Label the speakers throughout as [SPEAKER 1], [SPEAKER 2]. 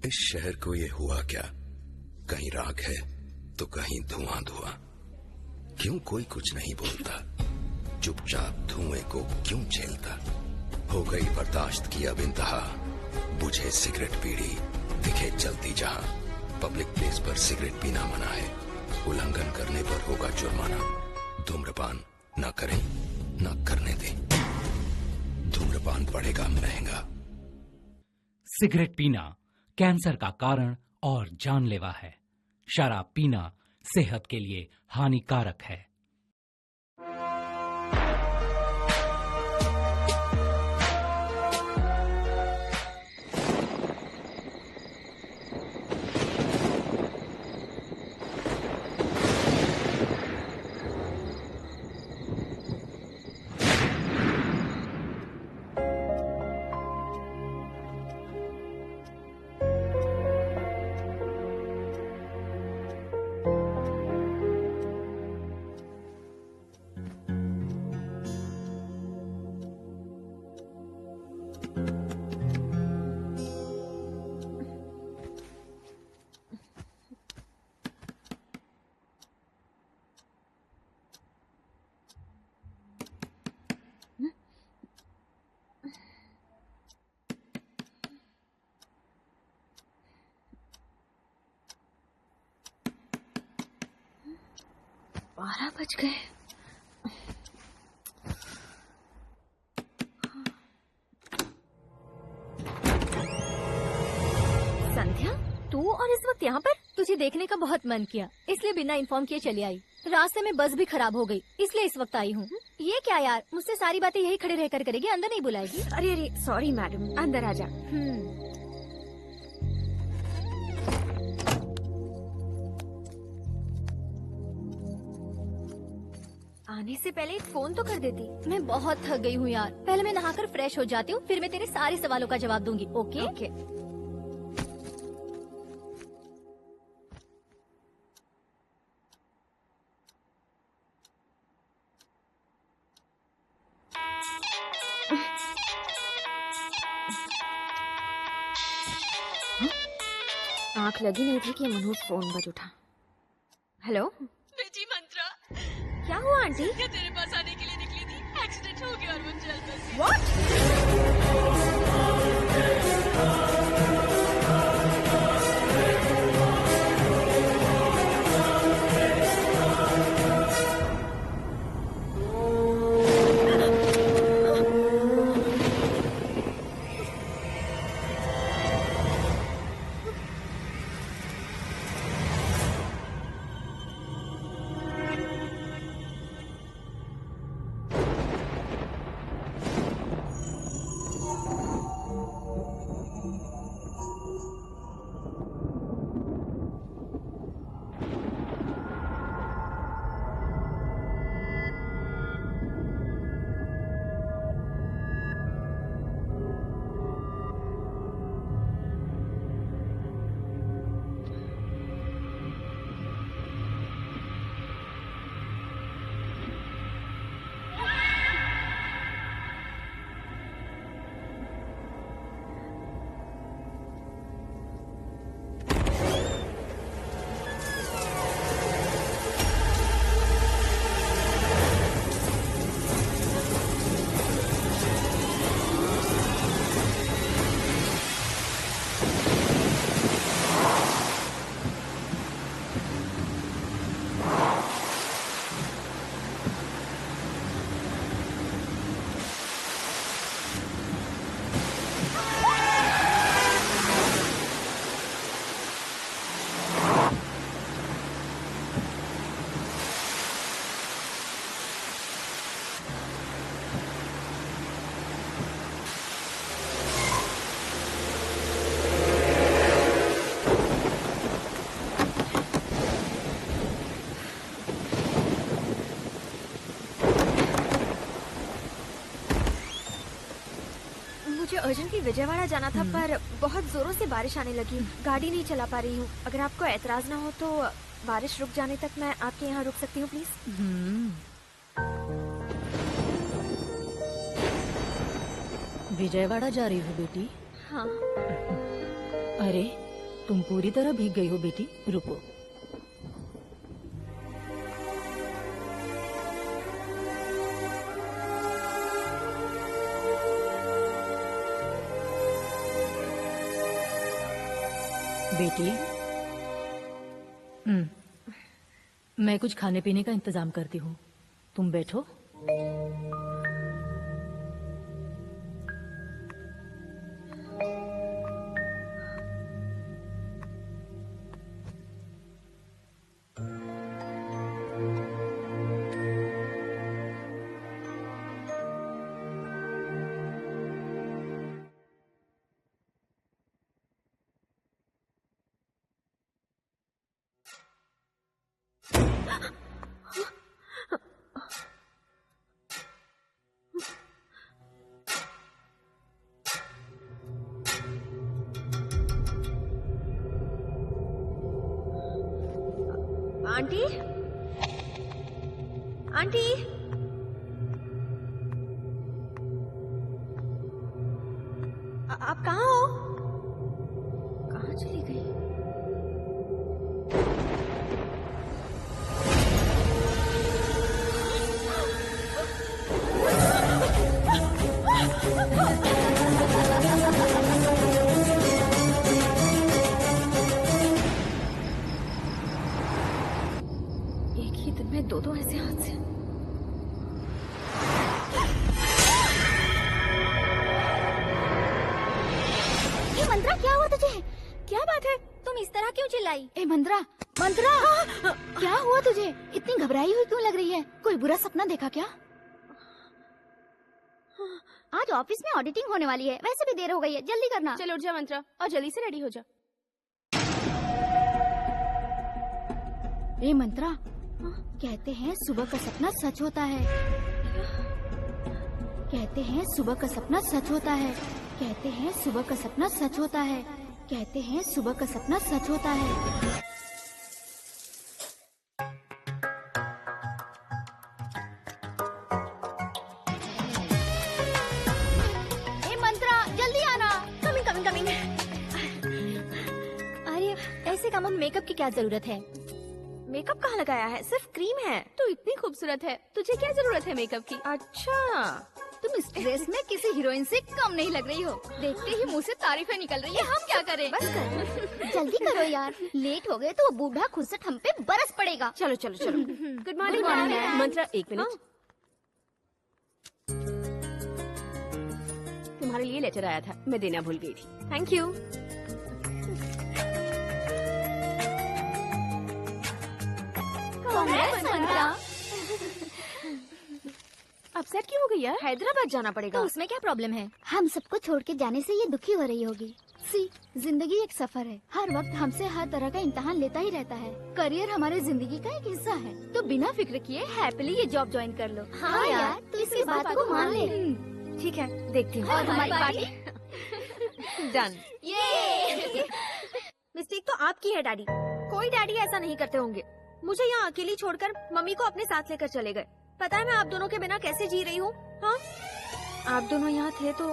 [SPEAKER 1] इस शहर को ये हुआ क्या? कहीं राख है तो कहीं धुआं धुआं। क्यों कोई कुछ नहीं बोलता? चुपचाप धुएं को क्यों झेलता? हो गई बर्दाश्त की अब इंतहा। बुझे सिगरेट बीड़ी दिखे चलती जहां। पब्लिक प्लेस पर सिगरेट पीना मना है। उल्लंघन करने पर होगा जुर्माना। धूम्रपान न करें न करने दें। धूम्रपान पड़ेगा महंगा।
[SPEAKER 2] सिगरेट पीना कैंसर का कारण और जानलेवा है। शराब पीना सेहत के लिए हानिकारक है।
[SPEAKER 3] बारह बज गए। संध्या, तू और इस वक्त यहाँ पर?
[SPEAKER 4] तुझे देखने का बहुत मन किया, इसलिए बिना इन्फॉर्म किए चली आई। रास्ते में बस भी खराब हो गई, इसलिए इस वक्त आई हूँ। ये क्या यार, मुझसे सारी बातें यही खड़े रहकर करेगी, अंदर नहीं बुलाएगी?
[SPEAKER 3] अरे अरे सॉरी मैडम, अंदर आ जा। आने से पहले एक फोन तो कर देती।
[SPEAKER 4] मैं बहुत थक गई हूँ यार। पहले मैं नहाकर फ्रेश हो जाती हूँ, फिर मैं तेरे सारे सवालों का जवाब दूंगी। ओके?
[SPEAKER 3] ओके। आंख लगी नहीं थी कि मनोज फोन बज उठा। हेलो
[SPEAKER 5] बेटी मंत्रा,
[SPEAKER 3] क्या हुआ आंटी?
[SPEAKER 5] क्या तेरे पास आने के लिए निकली थी? एक्सीडेंट हो गया और वो जल्द बची।
[SPEAKER 3] What? मुझे अर्जेंटली विजयवाड़ा जाना था, पर बहुत जोरों से बारिश आने लगी। गाड़ी नहीं चला पा रही हूँ। अगर आपको एतराज ना हो तो बारिश रुक जाने तक मैं आपके यहाँ रुक सकती हूँ प्लीज?
[SPEAKER 4] विजयवाड़ा जा रही हो बेटी?
[SPEAKER 3] हाँ।
[SPEAKER 4] अरे तुम पूरी तरह भीग गई हो बेटी, रुको। बेटी, मैं कुछ खाने पीने का इंतजाम करती हूँ, तुम बैठो।
[SPEAKER 3] आंटी, आंटी, आप कहाँ हो? कहाँ चली गई? एक ही दिन में दो ऐसे हादसे।
[SPEAKER 4] ये मंत्रा, क्या हुआ तुझे? क्या बात है, तुम इस तरह क्यों चिल्लाई? ए मंत्रा, मंत्रा, क्या हुआ तुझे? इतनी घबराई हुई क्यों लग रही है? कोई बुरा सपना देखा क्या? आज ऑफिस में ऑडिटिंग होने वाली है, वैसे भी देर हो गई है, जल्दी करना।
[SPEAKER 5] चलो उठ जा मंत्रा और जल्दी से रेडी हो जा।
[SPEAKER 4] ए मंत्रा, कहते हैं सुबह का सपना सच होता है। कहते हैं सुबह का सपना सच होता है। कहते हैं सुबह का सपना सच होता है। कहते हैं सुबह का सपना सच होता है। ए मंत्रा, जल्दी आना।
[SPEAKER 3] Coming coming coming.
[SPEAKER 4] अरे ऐसे कामों में मेकअप की क्या जरूरत है?
[SPEAKER 3] मेकअप कहाँ लगाया है? सिर्फ क्रीम है।
[SPEAKER 5] तू इतनी खूबसूरत है, तुझे क्या जरूरत है मेकअप की?
[SPEAKER 3] अच्छा,
[SPEAKER 4] तुम इस ड्रेस में किसी हीरोइन से कम नहीं लग रही हो। देखते ही मुंह से तारीफें निकल रही है, हम क्या करें?
[SPEAKER 3] बस कर।
[SPEAKER 4] जल्दी करो यार, लेट हो गए तो वो बूढ़ा खुद से हम पे बरस पड़ेगा।
[SPEAKER 3] चलो चलो चलो। Good morning ma'am.
[SPEAKER 5] मंत्रा एक मिनट, तुम्हारे लिए लेटर आया था, मैं देना भूल गई थी।
[SPEAKER 3] Thank you.
[SPEAKER 5] अपसेट क्यों हो गई यार?
[SPEAKER 3] हैदराबाद जाना पड़ेगा।
[SPEAKER 4] तो उसमें क्या प्रॉब्लम है? हम सबको छोड़ के जाने से ये दुखी हो रही होगी। जिंदगी एक सफर है, हर वक्त हमसे हर तरह का इम्तिहान लेता ही रहता है। करियर हमारे जिंदगी का एक हिस्सा है, तो बिना फिक्र किए हैप्पीली ये जॉब ज्वाइन कर लो। हाँ यार, तो इसी बात को मान ले।
[SPEAKER 3] ठीक है, देखती हूँ।
[SPEAKER 4] और हमारी पार्टी
[SPEAKER 3] डन।
[SPEAKER 4] ये
[SPEAKER 3] मिस्टेक तो आपकी है डैडी। कोई डैडी ऐसा नहीं करते होंगे। मुझे यहाँ अकेली छोड़कर मम्मी को अपने साथ लेकर चले गए। पता है मैं आप दोनों के बिना कैसे जी रही हूँ? हाँ, आप दोनों यहाँ थे तो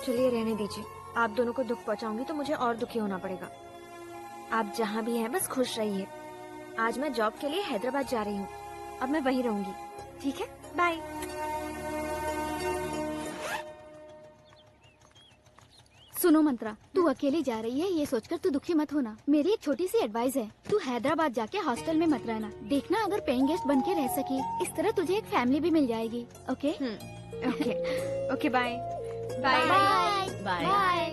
[SPEAKER 3] चलिए रहने दीजिए। आप दोनों को दुख पहुँचाऊंगी तो मुझे और दुखी होना पड़ेगा। आप जहाँ भी हैं बस खुश रहिए। आज मैं जॉब के लिए हैदराबाद जा रही हूँ, अब मैं वहीं रहूंगी। ठीक है, बाय।
[SPEAKER 4] सुनो मंत्रा, तू अकेली जा रही है ये सोचकर तू दुखी मत होना। मेरी एक छोटी सी एडवाइस है, तू हैदराबाद जाके हॉस्टल में मत रहना। देखना अगर पेइंग गेस्ट बन के रह सकी, इस तरह तुझे एक फैमिली भी मिल जाएगी। Okay
[SPEAKER 3] okay okay, bye
[SPEAKER 4] bye
[SPEAKER 5] bye.
[SPEAKER 4] Bye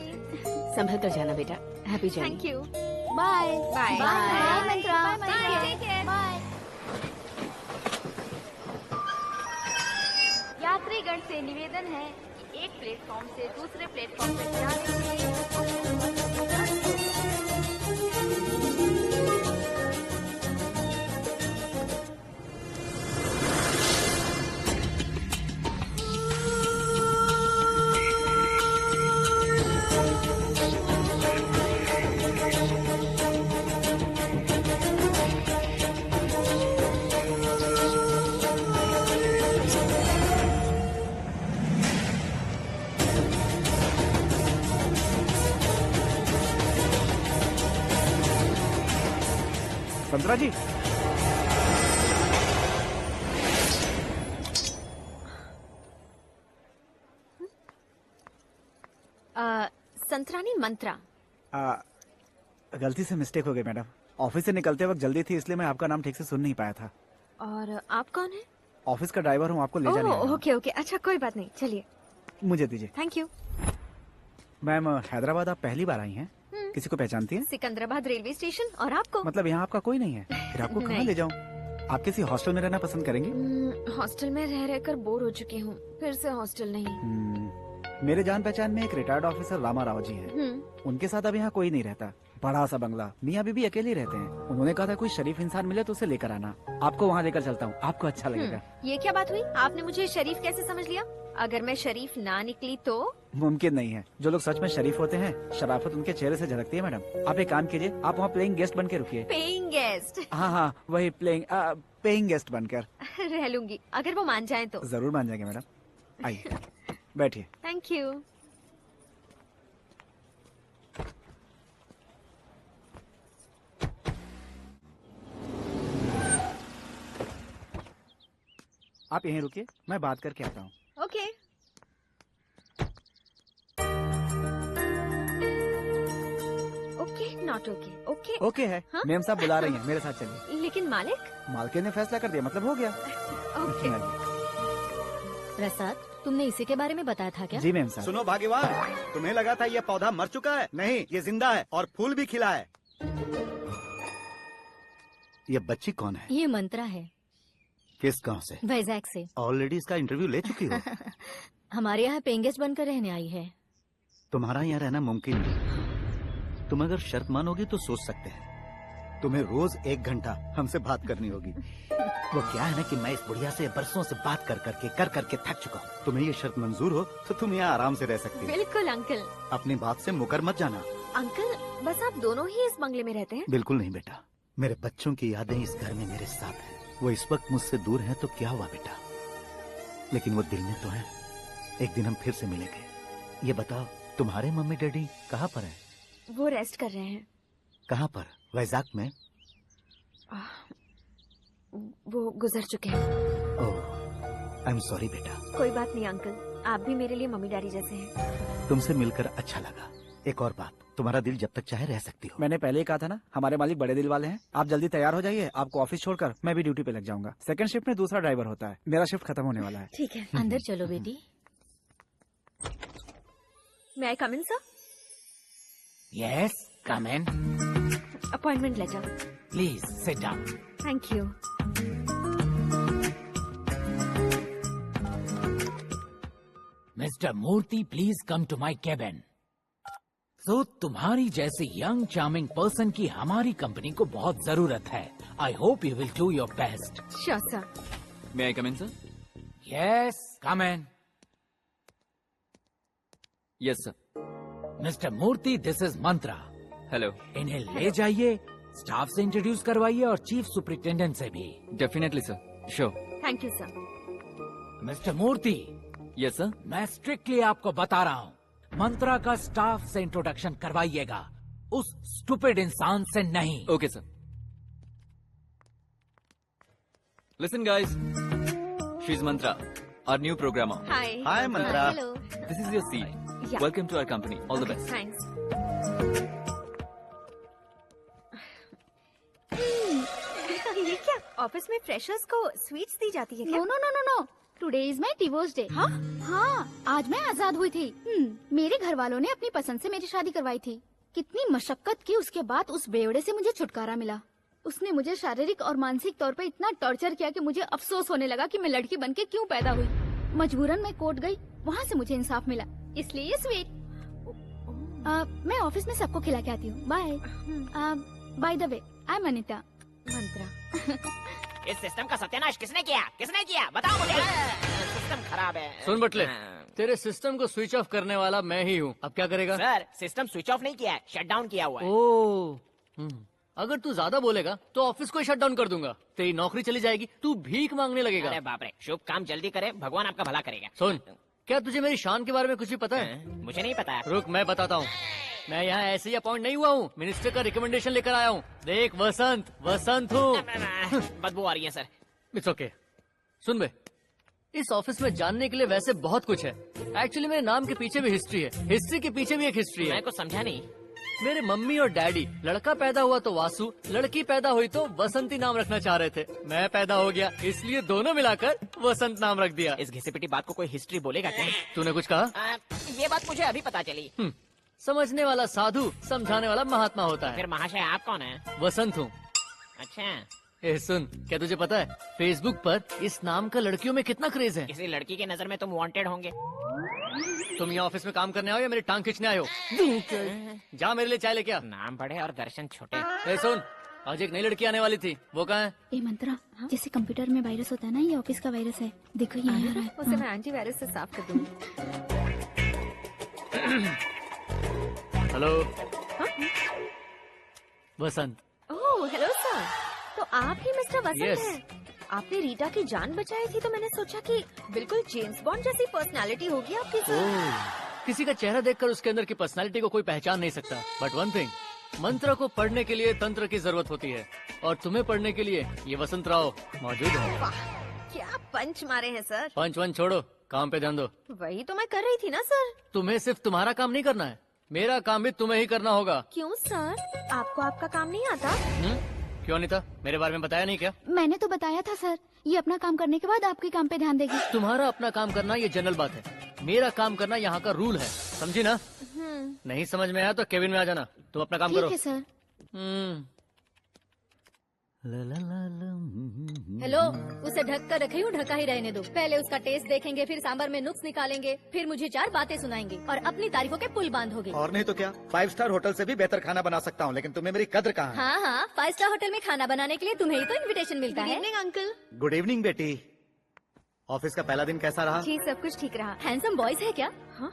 [SPEAKER 5] संभल कर जाना बेटा, happy journey.
[SPEAKER 3] Thank you.
[SPEAKER 4] Bye
[SPEAKER 3] bye
[SPEAKER 4] bye Mantra,
[SPEAKER 3] bye.
[SPEAKER 4] Bye.
[SPEAKER 3] यात्रीगण से निवेदन है कि एक प्लेटफॉर्म से दूसरे प्लेटफॉर्म पर जाने के लिए
[SPEAKER 6] मंत्रा जी,
[SPEAKER 3] संतरानी मंत्रा।
[SPEAKER 6] गलती से मिस्टेक हो गई मैडम। ऑफिस से निकलते वक्त जल्दी थी, इसलिए मैं आपका नाम ठीक से सुन नहीं पाया था।
[SPEAKER 3] और आप कौन है?
[SPEAKER 6] ऑफिस का ड्राइवर हूँ, आपको ले जाने आया हूँ।
[SPEAKER 3] ओके ओके, अच्छा कोई बात नहीं, चलिए।
[SPEAKER 6] मुझे दीजिए।
[SPEAKER 3] Thank you.
[SPEAKER 6] मैम, हैदराबाद आप पहली बार आई हैं? किसी को पहचानती हैं?
[SPEAKER 3] Secunderabad railway station. और आपको?
[SPEAKER 6] मतलब यहाँ आपका कोई नहीं है? फिर आपको कहाँ
[SPEAKER 3] नहीं।
[SPEAKER 6] ले जाऊँ? आप किसी हॉस्टल में रहना पसंद करेंगी?
[SPEAKER 3] हॉस्टल में रह रहकर बोर हो चुकी हूँ, फिर से हॉस्टल नहीं।
[SPEAKER 6] मेरे जान पहचान में एक रिटायर्ड ऑफिसर रामा राव जी हैं। उनके साथ अब यहाँ कोई नहीं रहता। बड़ा सा बंगला, मियाँ बीबी अकेले ही रहते हैं। उन्होंने कहा था कोई शरीफ इंसान मिले तो उसे लेकर आना। आपको वहाँ लेकर चलता हूँ, आपको अच्छा लगेगा।
[SPEAKER 3] ये क्या बात हुई? आपने मुझे शरीफ कैसे समझ लिया? अगर मैं शरीफ ना निकली तो?
[SPEAKER 6] मुमकिन नहीं है। जो लोग सच में शरीफ होते हैं, शराफत उनके चेहरे से झलकती है मैडम। आप एक काम कीजिए, आप वहाँ प्लेइंग गेस्ट बन के रुकिए।
[SPEAKER 3] Paying guest?
[SPEAKER 6] हाँ, वही पेइंग गेस्ट बनकर।
[SPEAKER 3] रह लूंगी, अगर वो मान जाए तो।
[SPEAKER 6] जरूर मान जाएंगे मैडम। आइए, बैठिए।
[SPEAKER 3] Thank you.
[SPEAKER 6] आप यहीं रुकिए, मैं बात करके आता हूँ।
[SPEAKER 3] Okay. Okay not okay. Okay
[SPEAKER 6] okay है।
[SPEAKER 3] हाँ?
[SPEAKER 6] मेम साहब बुला रही हैं, मेरे साथ चलिए।
[SPEAKER 3] लेकिन मालिक?
[SPEAKER 6] मालकिन ने फैसला कर दिया, मतलब हो गया।
[SPEAKER 3] ओके।
[SPEAKER 7] प्रसाद, तुमने इसी के बारे में बताया था क्या?
[SPEAKER 6] जी मेम साहब।
[SPEAKER 8] सुनो भाग्यवान, तुम्हें लगा था ये पौधा मर चुका है? नहीं, ये जिंदा है और फूल भी खिला है। ये बच्ची कौन है?
[SPEAKER 7] ये मंत्रा है।
[SPEAKER 8] किस गांव से?
[SPEAKER 7] वैजाग से।
[SPEAKER 8] ऑलरेडी इसका इंटरव्यू ले चुकी हो?
[SPEAKER 7] हमारे यहाँ पेइंग गेस्ट बनकर रहने आई है।
[SPEAKER 8] तुम्हारा यहाँ रहना मुमकिन नहीं। तुम अगर शर्त मानोगी तो सोच सकते हैं। तुम्हें रोज 1 घंटा हमसे बात करनी होगी। वो क्या है ना कि मैं इस बुढ़िया से बरसों से बात कर करके थक चुका हूँ। तुम्हें ये शर्त मंजूर हो तो तुम यहाँ आराम से रह सकती हो।
[SPEAKER 3] बिल्कुल अंकल।
[SPEAKER 8] अपनी बात से मुकर मत जाना।
[SPEAKER 3] अंकल, बस आप दोनों ही इस बंगले में रहते हैं?
[SPEAKER 8] बिल्कुल नहीं बेटा, मेरे बच्चों की यादें इस घर में मेरे साथ हैं। वो इस वक्त मुझसे दूर हैं तो क्या हुआ बेटा, लेकिन वो दिल में तो है। एक दिन हम फिर से मिलेंगे। ये बताओ, तुम्हारे मम्मी डैडी कहाँ पर हैं?
[SPEAKER 3] वो रेस्ट कर रहे हैं।
[SPEAKER 8] कहाँ पर? वैजाग में?
[SPEAKER 3] वो गुजर चुके हैं।
[SPEAKER 8] ओह, आई एम सॉरी बेटा।
[SPEAKER 3] कोई बात नहीं अंकल, आप भी मेरे लिए मम्मी डैडी जैसे हैं।
[SPEAKER 8] तुमसे मिलकर अच्छा लगा। एक और बात, तुम्हारा दिल जब तक चाहे रह सकती हो।
[SPEAKER 6] मैंने पहले ही कहा था ना, हमारे मालिक बड़े दिल वाले हैं। आप जल्दी तैयार हो जाइए, आपको ऑफिस छोड़कर मैं भी ड्यूटी पे लग जाऊंगा। सेकंड शिफ्ट में दूसरा ड्राइवर होता है, मेरा शिफ्ट खत्म होने वाला है।
[SPEAKER 3] ठीक है।
[SPEAKER 7] अंदर चलो बेटी।
[SPEAKER 3] May I come in sir?
[SPEAKER 2] Yes, come in.
[SPEAKER 3] Appointment letter.
[SPEAKER 2] Please sit down.
[SPEAKER 3] Thank you.
[SPEAKER 2] Mr. Murthy, please come to my cabin. So, तुम्हारी जैसे यंग चार्मिंग पर्सन की हमारी कंपनी को बहुत जरूरत है. I hope you will do your best.
[SPEAKER 3] Sure sir.
[SPEAKER 9] May I come in, sir?
[SPEAKER 2] Yes, come in.
[SPEAKER 9] Yes, sir.
[SPEAKER 2] Mr. Murthy, this is Mantra.
[SPEAKER 9] Hello.
[SPEAKER 2] इन्हें ले जाइए, स्टाफ से इंट्रोड्यूस करवाइए और चीफ सुपरिटेंडेंट से भी.
[SPEAKER 9] Definitely, sir. Sure.
[SPEAKER 3] Thank you sir.
[SPEAKER 2] Mister Murthy,
[SPEAKER 9] Yes, sir.
[SPEAKER 2] मैं strictly आपको बता रहा हूँ, मंत्रा का स्टाफ से इंट्रोडक्शन करवाइएगा, उस स्टूपिड इंसान से नहीं.
[SPEAKER 9] Okay, sir. Listen, guys. She's Mantra, our new programmer.
[SPEAKER 3] Hi.
[SPEAKER 8] Hi Mantra.
[SPEAKER 7] Hello.
[SPEAKER 9] This is your seat.
[SPEAKER 3] Yeah.
[SPEAKER 9] Welcome to our company. All the best.
[SPEAKER 3] Thanks. ये क्या, ऑफिस में फ्रेशर्स को स्वीट्स दी जाती है क्या?
[SPEAKER 4] No no no no no, today is my divorce day. हाँ, आज मैं आजाद हुई थी। मेरे घर वालों ने अपनी पसंद से मेरी शादी करवाई थी। कितनी मशक्कत की, उसके बाद उस बेवड़े से मुझे छुटकारा मिला। उसने मुझे शारीरिक और मानसिक तौर पर इतना टॉर्चर किया कि मुझे अफसोस होने लगा कि मैं लड़की बनके क्यों पैदा हुई। मजबूरन मैं कोर्ट गई, वहाँ से मुझे इंसाफ मिला, इसलिए ये स्वीट। मैं ऑफिस में सबको खिला के आती हूँ। Bye. By the way, I am Anita.
[SPEAKER 3] Mantra.
[SPEAKER 10] इस सिस्टम का सत्यानाश किसने किया? किसने किया? बताओ मुझे। सिस्टम खराब है।
[SPEAKER 11] सुन बटले, तेरे सिस्टम को स्विच ऑफ करने वाला मैं ही हूँ। अब क्या करेगा?
[SPEAKER 10] सर, सिस्टम स्विच ऑफ नहीं किया है, शट डाउन किया हुआ है।
[SPEAKER 11] ओह, अगर तू ज्यादा बोलेगा तो ऑफिस को ही शट डाउन कर दूंगा। तेरी नौकरी चली जाएगी, तू भीख मांगने लगेगा।
[SPEAKER 10] अरे बाप रे, शुभ काम जल्दी करे, भगवान आपका भला करेगा।
[SPEAKER 11] सुन, क्या तुझे मेरी शान के बारे में कुछ भी पता है?
[SPEAKER 10] मुझे नहीं पता।
[SPEAKER 11] रुक, मैं बताता हूँ। मैं यहाँ ऐसे ही अपॉइंट नहीं हुआ हूँ, मिनिस्टर का रिकमेंडेशन लेकर आया हूँ। देख वसंत, वसंत हूँ।
[SPEAKER 10] बदबू आ रही है सर।
[SPEAKER 11] It's okay. सुन बे, इस ऑफिस में जानने के लिए वैसे बहुत कुछ है। एक्चुअली मेरे नाम के पीछे भी हिस्ट्री है, हिस्ट्री के पीछे भी एक हिस्ट्री है।
[SPEAKER 10] मैं कुछ समझा नहीं।
[SPEAKER 11] मेरे मम्मी और डैडी लड़का पैदा हुआ तो वासु, लड़की पैदा हुई तो वसंती नाम रखना चाह रहे थे। मैं पैदा हो गया, इसलिए दोनों मिलाकर वसंत नाम रख दिया।
[SPEAKER 10] इस घिसी पिटी बात को कोई हिस्ट्री बोलेगा क्या?
[SPEAKER 11] तूने कुछ कहा?
[SPEAKER 10] ये बात मुझे अभी पता चली।
[SPEAKER 11] समझने वाला साधु, समझाने वाला महात्मा होता है।
[SPEAKER 10] फिर महाशय आप कौन है?
[SPEAKER 11] वसंत हूँ।
[SPEAKER 10] अच्छा।
[SPEAKER 11] ए सुन, क्या तुझे पता है फेसबुक पर इस नाम का लड़कियों में कितना क्रेज है?
[SPEAKER 10] किसी लड़की की नजर में तुम वांटेड होंगे।
[SPEAKER 11] तुम यहाँ ऑफिस में काम करने आए हो या मेरी टांग खींचने आए हो? जा मेरे लिए चाय लेके आ।
[SPEAKER 10] नाम बड़े और दर्शन छोटे।
[SPEAKER 11] ए सुन, आज एक नई लड़की आने वाली थी, वो कहाँ है?
[SPEAKER 4] ये मंत्रा, जैसे कंप्यूटर में वायरस होता है ना, ये ऑफिस का वायरस है। देखो ये आ रहा है।
[SPEAKER 3] उसे मैं एंटीवायरस से साफ कर दूंगी।
[SPEAKER 11] हेलो वसंत।
[SPEAKER 3] ओह हेलो सर, तो आप ही मिस्टर वसंत
[SPEAKER 11] Yes.
[SPEAKER 3] हैं। आपने रीटा की जान बचाई थी तो मैंने सोचा कि बिल्कुल जेम्स बॉन्ड जैसी पर्सनालिटी होगी आपकी सर।
[SPEAKER 11] किसी का चेहरा देखकर उसके अंदर की पर्सनालिटी को कोई पहचान नहीं सकता। बट वन थिंग, मंत्र को पढ़ने के लिए तंत्र की जरूरत होती है, और तुम्हें पढ़ने के लिए ये वसंत राव मौजूद है।
[SPEAKER 3] वाह, क्या पंच मारे हैं सर।
[SPEAKER 11] पंच वंच छोड़ो, काम पे ध्यान दो।
[SPEAKER 3] वही तो मैं कर रही थी ना सर।
[SPEAKER 11] तुम्हें सिर्फ तुम्हारा काम नहीं करना है, मेरा काम भी तुम्हें ही करना होगा।
[SPEAKER 3] क्यों सर, आपको आपका काम नहीं आता?
[SPEAKER 11] क्यों नहीं था? मेरे बारे में बताया नहीं क्या?
[SPEAKER 4] मैंने तो बताया था सर, ये अपना काम करने के बाद आपके काम पे ध्यान देगी।
[SPEAKER 11] तुम्हारा अपना काम करना ये जनरल बात है, मेरा काम करना यहाँ का रूल है, समझी ना? नहीं समझ में आया तो केबिन में आ जाना, तुम अपना काम करो।
[SPEAKER 4] ठीक है सर।
[SPEAKER 7] हेलो, उसे ढक कर रखी हूँ, ढका ही रहने दो। पहले उसका टेस्ट देखेंगे, फिर सांबर में नुक्स निकालेंगे, फिर मुझे 4 बातें सुनाएंगे और अपनी तारीफों के पुल बांधोगे।
[SPEAKER 8] और नहीं तो क्या, 5 स्टार होटल से भी बेहतर खाना बना सकता हूँ, लेकिन तुम्हें मेरी कद्र कहाँ है?
[SPEAKER 7] हाँ हाँ, 5 स्टार होटल में खाना बनाने के लिए तुम्हें ही तो इनविटेशन मिलता है।
[SPEAKER 3] अंकल।
[SPEAKER 8] गुड इवनिंग बेटी। ऑफिस का पहला दिन कैसा रहा?
[SPEAKER 3] जी सब कुछ ठीक रहा।
[SPEAKER 7] हैंडसम बॉयज है क्या?
[SPEAKER 3] हाँ?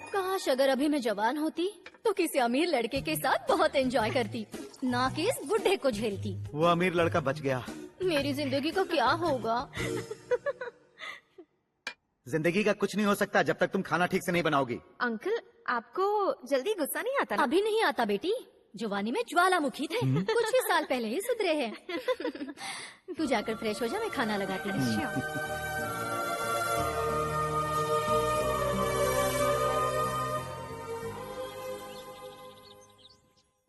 [SPEAKER 7] काश अगर अभी मैं जवान होती तो किसी अमीर लड़के के साथ बहुत एंजॉय करती, ना कि इस बुढ़े को झेलती।
[SPEAKER 8] वो अमीर लड़का बच गया।
[SPEAKER 7] मेरी जिंदगी को क्या होगा?
[SPEAKER 8] जिंदगी का कुछ नहीं हो सकता जब तक तुम खाना ठीक से नहीं बनाओगी।
[SPEAKER 3] अंकल, आपको जल्दी गुस्सा नहीं आता ना?
[SPEAKER 7] अभी नहीं आता बेटी, जवानी में ज्वालामुखी थे, कुछ ही साल पहले ही सुधरे हैं। तू जाकर फ्रेश हो जा, मैं खाना लगाती हूँ।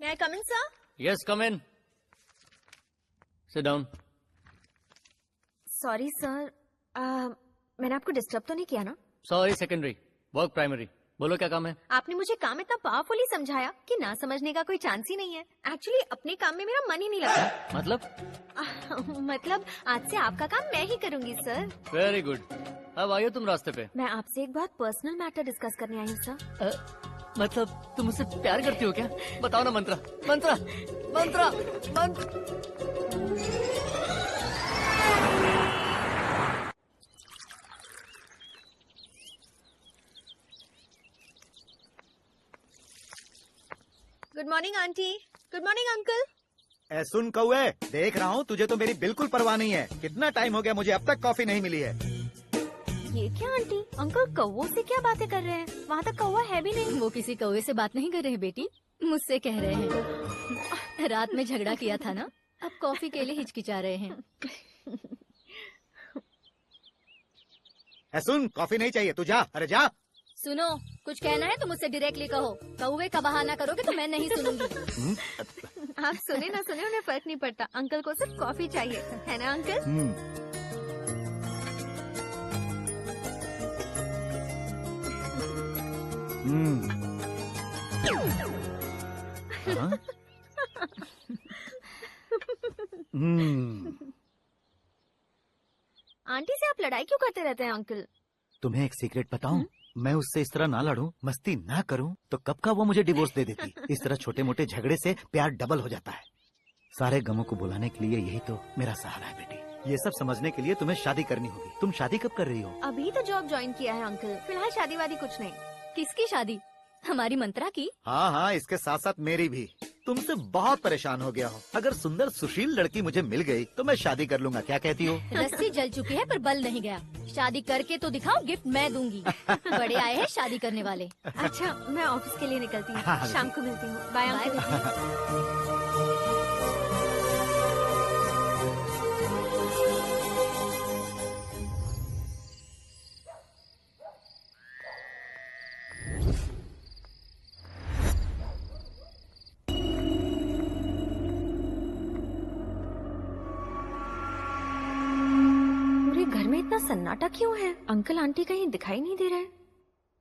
[SPEAKER 3] May I come in, sir?
[SPEAKER 11] Yes come in, sit down.
[SPEAKER 3] Sorry sir, मैंने आपको डिस्टर्ब तो नहीं किया ना?
[SPEAKER 11] Sorry secondary, work primary. बोलो क्या काम है?
[SPEAKER 3] आपने मुझे काम इतना पावरफुली समझाया कि ना समझने का कोई चांस ही नहीं है। एक्चुअली अपने काम में मेरा मन ही नहीं लगा। मतलब आज से आपका काम मैं ही करूंगी सर।
[SPEAKER 11] Very good. अब आइए तुम रास्ते पे।
[SPEAKER 3] मैं आपसे एक बहुत पर्सनल मैटर डिस्कस करने आई हूँ सर।
[SPEAKER 11] मतलब तुम मुझसे प्यार करती हो क्या? बताओ ना Mantra, Mantra, Mantra,
[SPEAKER 3] good morning aunty. Good morning uncle.
[SPEAKER 8] सुन कौए, देख रहा हूँ तुझे तो मेरी बिल्कुल परवाह नहीं है। कितना टाइम हो गया, मुझे अब तक कॉफी नहीं मिली है।
[SPEAKER 3] ये क्या आंटी, अंकल कौवों से क्या बातें कर रहे हैं? वहाँ तक कौवा है भी नहीं।
[SPEAKER 7] वो किसी कौवे से बात नहीं कर रहे बेटी, मुझसे कह रहे हैं। रात में झगड़ा किया था ना, अब कॉफी के लिए हिचकिचा रहे हैं।
[SPEAKER 8] सुन, कॉफी नहीं चाहिए, तू जा। अरे जा।
[SPEAKER 7] सुनो, कुछ कहना है तो मुझसे डायरेक्टली कहो। कौवे का बहाना करोगे तो मैं नहीं सुनूंगी।
[SPEAKER 3] आप सुने ना सुने, उन्हें फर्क नहीं पड़ता। अंकल को सिर्फ कॉफी चाहिए, है ना अंकल? आंटी से आप लड़ाई क्यों करते रहते हैं अंकल?
[SPEAKER 8] तुम्हें एक सीक्रेट बताऊं? मैं उससे इस तरह ना लड़ूं, मस्ती ना करूं, तो कब का वो मुझे डिवोर्स दे देती। इस तरह छोटे मोटे झगड़े से प्यार डबल हो जाता है। सारे गमों को भुलाने के लिए यही तो मेरा सहारा है बेटी। ये सब समझने के लिए तुम्हें शादी करनी होगी। तुम शादी कब कर रही हो?
[SPEAKER 3] अभी तो जॉब ज्वाइन किया है अंकल, फिलहाल शादी वादी कुछ नहीं।
[SPEAKER 7] किसकी शादी? हमारी मंत्रा की?
[SPEAKER 8] हाँ हाँ, इसके साथ साथ मेरी भी। तुमसे बहुत परेशान हो गया हूँ। अगर सुंदर सुशील लड़की मुझे मिल गई तो मैं शादी कर लूंगा, क्या कहती हो?
[SPEAKER 7] रस्सी जल चुकी है पर बल नहीं गया। शादी करके तो दिखाओ, गिफ्ट मैं दूंगी। बड़े आए हैं शादी करने वाले।
[SPEAKER 3] अच्छा, मैं ऑफिस के लिए निकलती हूँ।
[SPEAKER 8] हाँ,
[SPEAKER 3] शाम को मिलती हूँ। Bye uncle. घर में इतना सन्नाटा क्यों है? अंकल आंटी कहीं दिखाई नहीं दे रहे?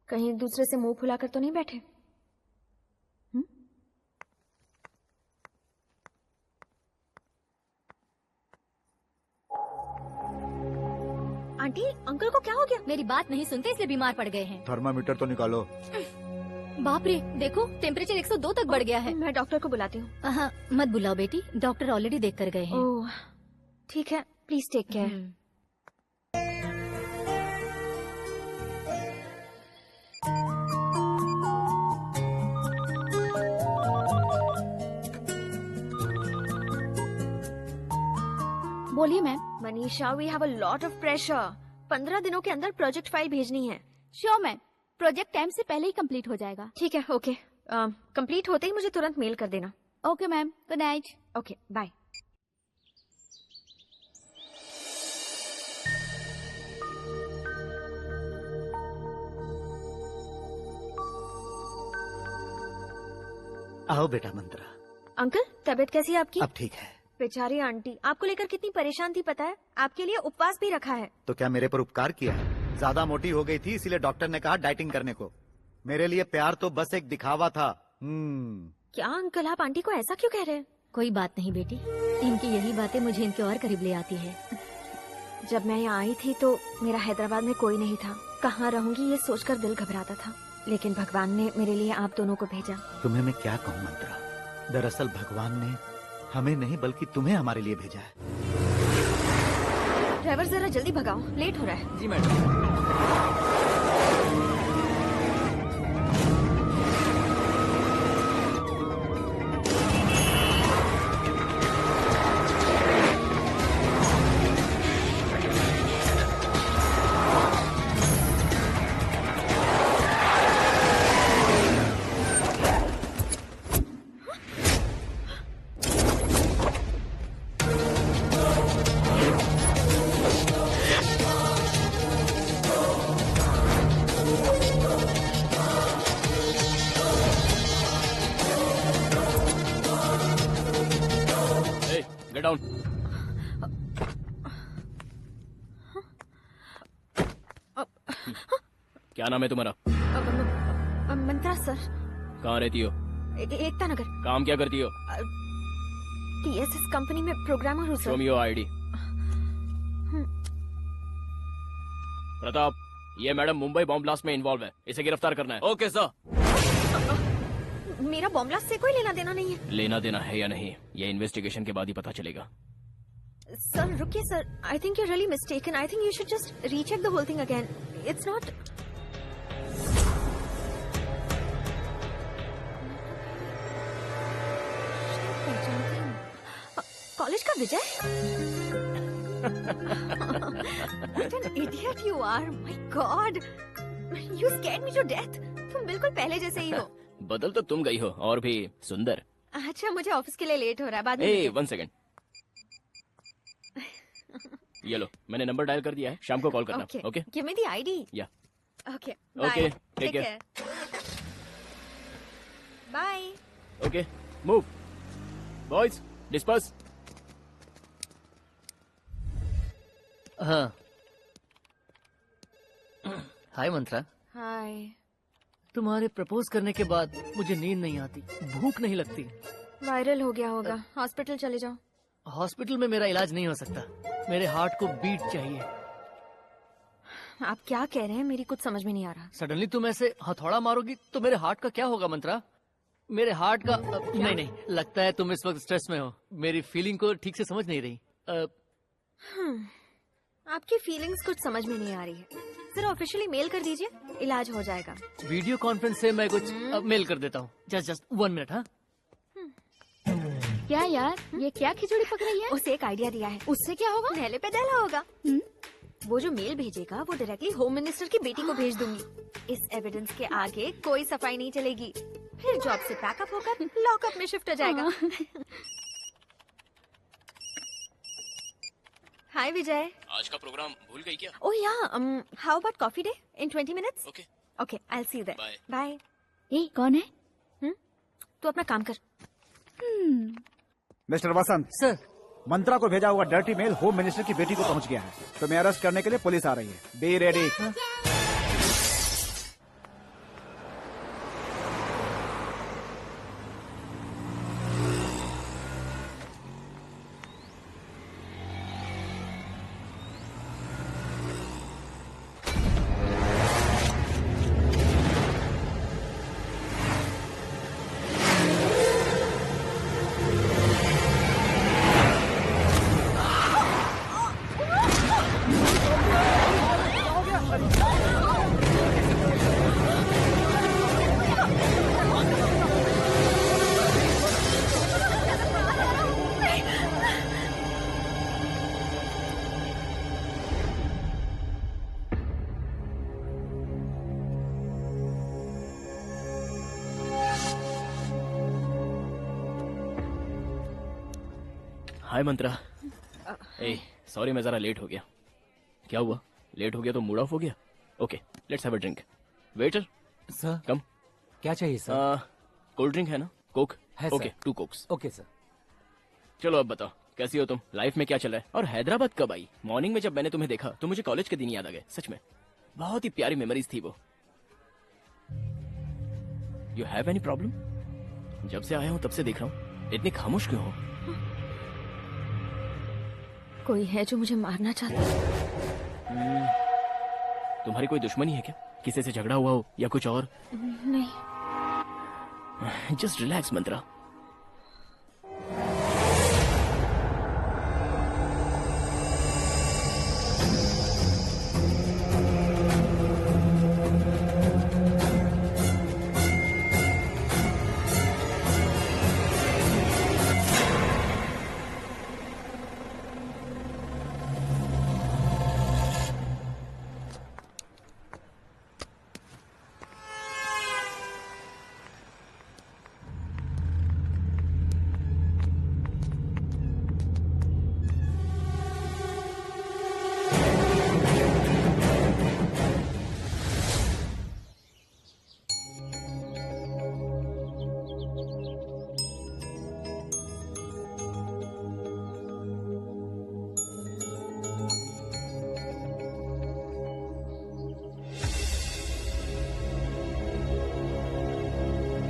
[SPEAKER 3] कहीं दूसरे से मुंह फुलाकर तो नहीं बैठे? आंटी, अंकल को क्या हो गया?
[SPEAKER 7] मेरी बात नहीं सुनते इसलिए बीमार पड़ गए हैं।
[SPEAKER 8] थर्मामीटर तो निकालो।
[SPEAKER 7] बाप रे, देखो टेम्परेचर 102 तक बढ़ गया है।
[SPEAKER 3] मैं डॉक्टर को बुलाती हूँ।
[SPEAKER 7] हाँ, मत बुलाओ बेटी, डॉक्टर ऑलरेडी देख कर गए हैं।
[SPEAKER 3] ओह, ठीक है, प्लीज टेक केयर।
[SPEAKER 4] बोलिए ma'am.
[SPEAKER 3] Manisha, we have a lot of pressure. 15 दिनों के अंदर प्रोजेक्ट फाइल भेजनी है।
[SPEAKER 4] श्योर मैम, प्रोजेक्ट टाइम से पहले ही कंप्लीट हो जाएगा।
[SPEAKER 3] ठीक है, ओके। कंप्लीट होते ही मुझे तुरंत मेल कर देना।
[SPEAKER 4] Okay ma'am, good night.
[SPEAKER 3] Okay, bye.
[SPEAKER 8] आओ बेटा मंत्रा।
[SPEAKER 3] अंकल, तबीयत कैसी है आपकी?
[SPEAKER 8] अब ठीक है।
[SPEAKER 3] बेचारी आंटी आपको लेकर कितनी परेशान थी पता है? आपके लिए उपवास भी रखा है।
[SPEAKER 8] तो क्या मेरे पर उपकार किया? ज्यादा मोटी हो गई थी इसीलिए डॉक्टर ने कहा डाइटिंग करने को। मेरे लिए प्यार तो बस एक दिखावा था।
[SPEAKER 3] क्या अंकल, आप आंटी को ऐसा क्यों कह रहे हैं?
[SPEAKER 7] कोई बात नहीं बेटी, इनकी यही बातें मुझे इनके और करीब ले आती है।
[SPEAKER 3] जब मैं यहाँ आई थी तो मेरा हैदराबाद में कोई नहीं था। कहाँ रहूंगी ये सोचकर दिल घबराता था, लेकिन भगवान ने मेरे लिए आप दोनों को भेजा।
[SPEAKER 8] तुम्हें मैं क्या कहूँ मंत्रा, दरअसल भगवान ने हमें नहीं बल्कि तुम्हें हमारे लिए भेजा है।
[SPEAKER 3] ड्राइवर जरा जल्दी भगाओ, लेट हो रहा है।
[SPEAKER 9] जी मैडम। Get down. क्या नाम है तुम्हारा?
[SPEAKER 3] मंत्रा सर।
[SPEAKER 9] कहाँ रहती हो?
[SPEAKER 3] एकता नगर।
[SPEAKER 9] काम क्या करती हो?
[SPEAKER 3] TSS कंपनी में प्रोग्रामर हूँ sir.
[SPEAKER 9] Show me your ID. Pratap, ये मैडम मुंबई बॉम्ब ब्लास्ट में इन्वॉल्व है, इसे गिरफ्तार करना है। Okay sir.
[SPEAKER 3] मेरा बॉम्ब ब्लास्ट से कोई लेना देना नहीं है।
[SPEAKER 9] लेना देना है या नहीं, ये इन्वेस्टिगेशन के बाद ही पता चलेगा।
[SPEAKER 3] सर रुकिए sir, I think you really mistaken. I think you should just recheck the whole thing again. It's not. College का Vijay? What an idiot you are! My God! You scared me to death. तुम बिल्कुल पहले जैसे ही हो।
[SPEAKER 9] बदल तो तुम गई हो और भी सुंदर।
[SPEAKER 3] अच्छा, मुझे ऑफिस के लिए लेट हो रहा है, बाद में।
[SPEAKER 9] ए, 1 सेकंड। ये लो, मैंने नंबर डायल कर दिया है, शाम को कॉल करना। Okay?
[SPEAKER 3] Give me the ID.
[SPEAKER 9] या।
[SPEAKER 3] Okay.
[SPEAKER 9] Okay,
[SPEAKER 3] Bye.
[SPEAKER 9] take care.
[SPEAKER 3] Bye.
[SPEAKER 9] Okay, move. Boys, disperse.
[SPEAKER 11] हाँ। हाय मंत्रा।
[SPEAKER 3] हाय।
[SPEAKER 11] तुम्हारे प्रपोज करने के बाद मुझे नींद नहीं आती, भूख नहीं लगती।
[SPEAKER 3] वायरल हो गया होगा, हॉस्पिटल चले जाओ।
[SPEAKER 11] हॉस्पिटल में मेरा इलाज नहीं हो सकता, मेरे हार्ट को बीट चाहिए।
[SPEAKER 3] आप क्या कह रहे हैं, मेरी कुछ समझ में नहीं आ रहा।
[SPEAKER 11] सडनली तुम ऐसे हथौड़ा मारोगी तो मेरे हार्ट का क्या होगा मंत्रा? मेरे हार्ट का नहीं, लगता है तुम इस वक्त स्ट्रेस में हो, मेरी फीलिंग को ठीक से समझ नहीं रही।
[SPEAKER 3] आपकी फीलिंग्स कुछ समझ में नहीं आ रही है। जरा ऑफिशियली मेल कर दीजिए, इलाज हो जाएगा।
[SPEAKER 11] वीडियो कॉन्फ्रेंस से मैं कुछ मेल कर देता हूँ। Just 1 minute. हाँ,
[SPEAKER 4] क्या यार, ये क्या खिचड़ी पक रही है?
[SPEAKER 3] उसे एक आइडिया दिया है।
[SPEAKER 4] उससे क्या होगा?
[SPEAKER 3] नहले पे दहला होगा। वो जो मेल भेजेगा वो डायरेक्टली होम मिनिस्टर की बेटी को भेज दूंगी। इस एविडेंस के आगे कोई सफाई नहीं चलेगी। फिर जॉब से पैकअप होकर लॉकअप में शिफ्ट हो जाएगा। हाय विजय।
[SPEAKER 9] आज का प्रोग्राम भूल गई क्या?
[SPEAKER 3] Oh yeah, how about coffee day in 20 minutes?
[SPEAKER 9] Okay
[SPEAKER 3] okay, I will see you there.
[SPEAKER 9] Bye.
[SPEAKER 3] Bye.
[SPEAKER 4] ये कौन है?
[SPEAKER 3] तू अपना काम कर।
[SPEAKER 6] मिस्टर वसंत
[SPEAKER 11] सर,
[SPEAKER 6] मंत्रा को भेजा हुआ डर्टी मेल होम मिनिस्टर की बेटी को पहुंच गया है। तुम्हें अरेस्ट करने के लिए पुलिस आ रही है। Be ready.
[SPEAKER 9] Hi Mantra. A sorry, मैं जरा लेट हो गया। क्या हुआ? लेट हो गया तो मूड ऑफ हो गया? Okay, let's have a drink. Waiter
[SPEAKER 2] sir,
[SPEAKER 9] come.
[SPEAKER 2] क्या चाहिए सर?
[SPEAKER 9] कोल्ड ड्रिंक है ना? कोक
[SPEAKER 2] है
[SPEAKER 9] okay,
[SPEAKER 2] sir.
[SPEAKER 9] 2 Cokes.
[SPEAKER 2] Okay sir.
[SPEAKER 9] चलो अब बताओ, कैसी हो तुम? लाइफ में क्या चल रहा है? और हैदराबाद कब आई? मॉर्निंग में जब मैंने तुम्हें देखा तो मुझे कॉलेज के दिन याद आ गए। सच में बहुत ही प्यारी मेमोरीज थी वो। You have any problem? जब से आया हूं तब से देख रहा हूं, इतनी खामोश क्यों हो?
[SPEAKER 3] कोई है जो मुझे मारना चाहता है।
[SPEAKER 9] तुम्हारी कोई दुश्मनी है क्या? किसी से झगड़ा हुआ हो या कुछ और?
[SPEAKER 3] नहीं।
[SPEAKER 9] जस्ट रिलैक्स मंत्रा।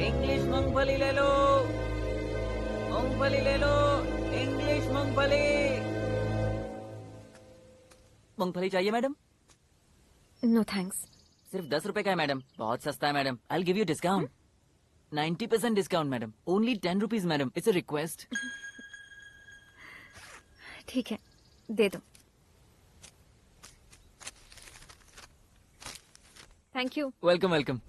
[SPEAKER 12] इंग्लिश मूंगफली ले लो, मूंगफली ले लो, इंग्लिश मूंगफली। मूंगफली चाहिए मैडम?
[SPEAKER 3] No thanks.
[SPEAKER 12] सिर्फ 10 रुपए का है मैडम, बहुत सस्ता है madam. I will give you discount. 90% discount madam, only 10 rupees madam, it's a request.
[SPEAKER 3] ठीक है, दे दो। Thank you.
[SPEAKER 12] Welcome welcome.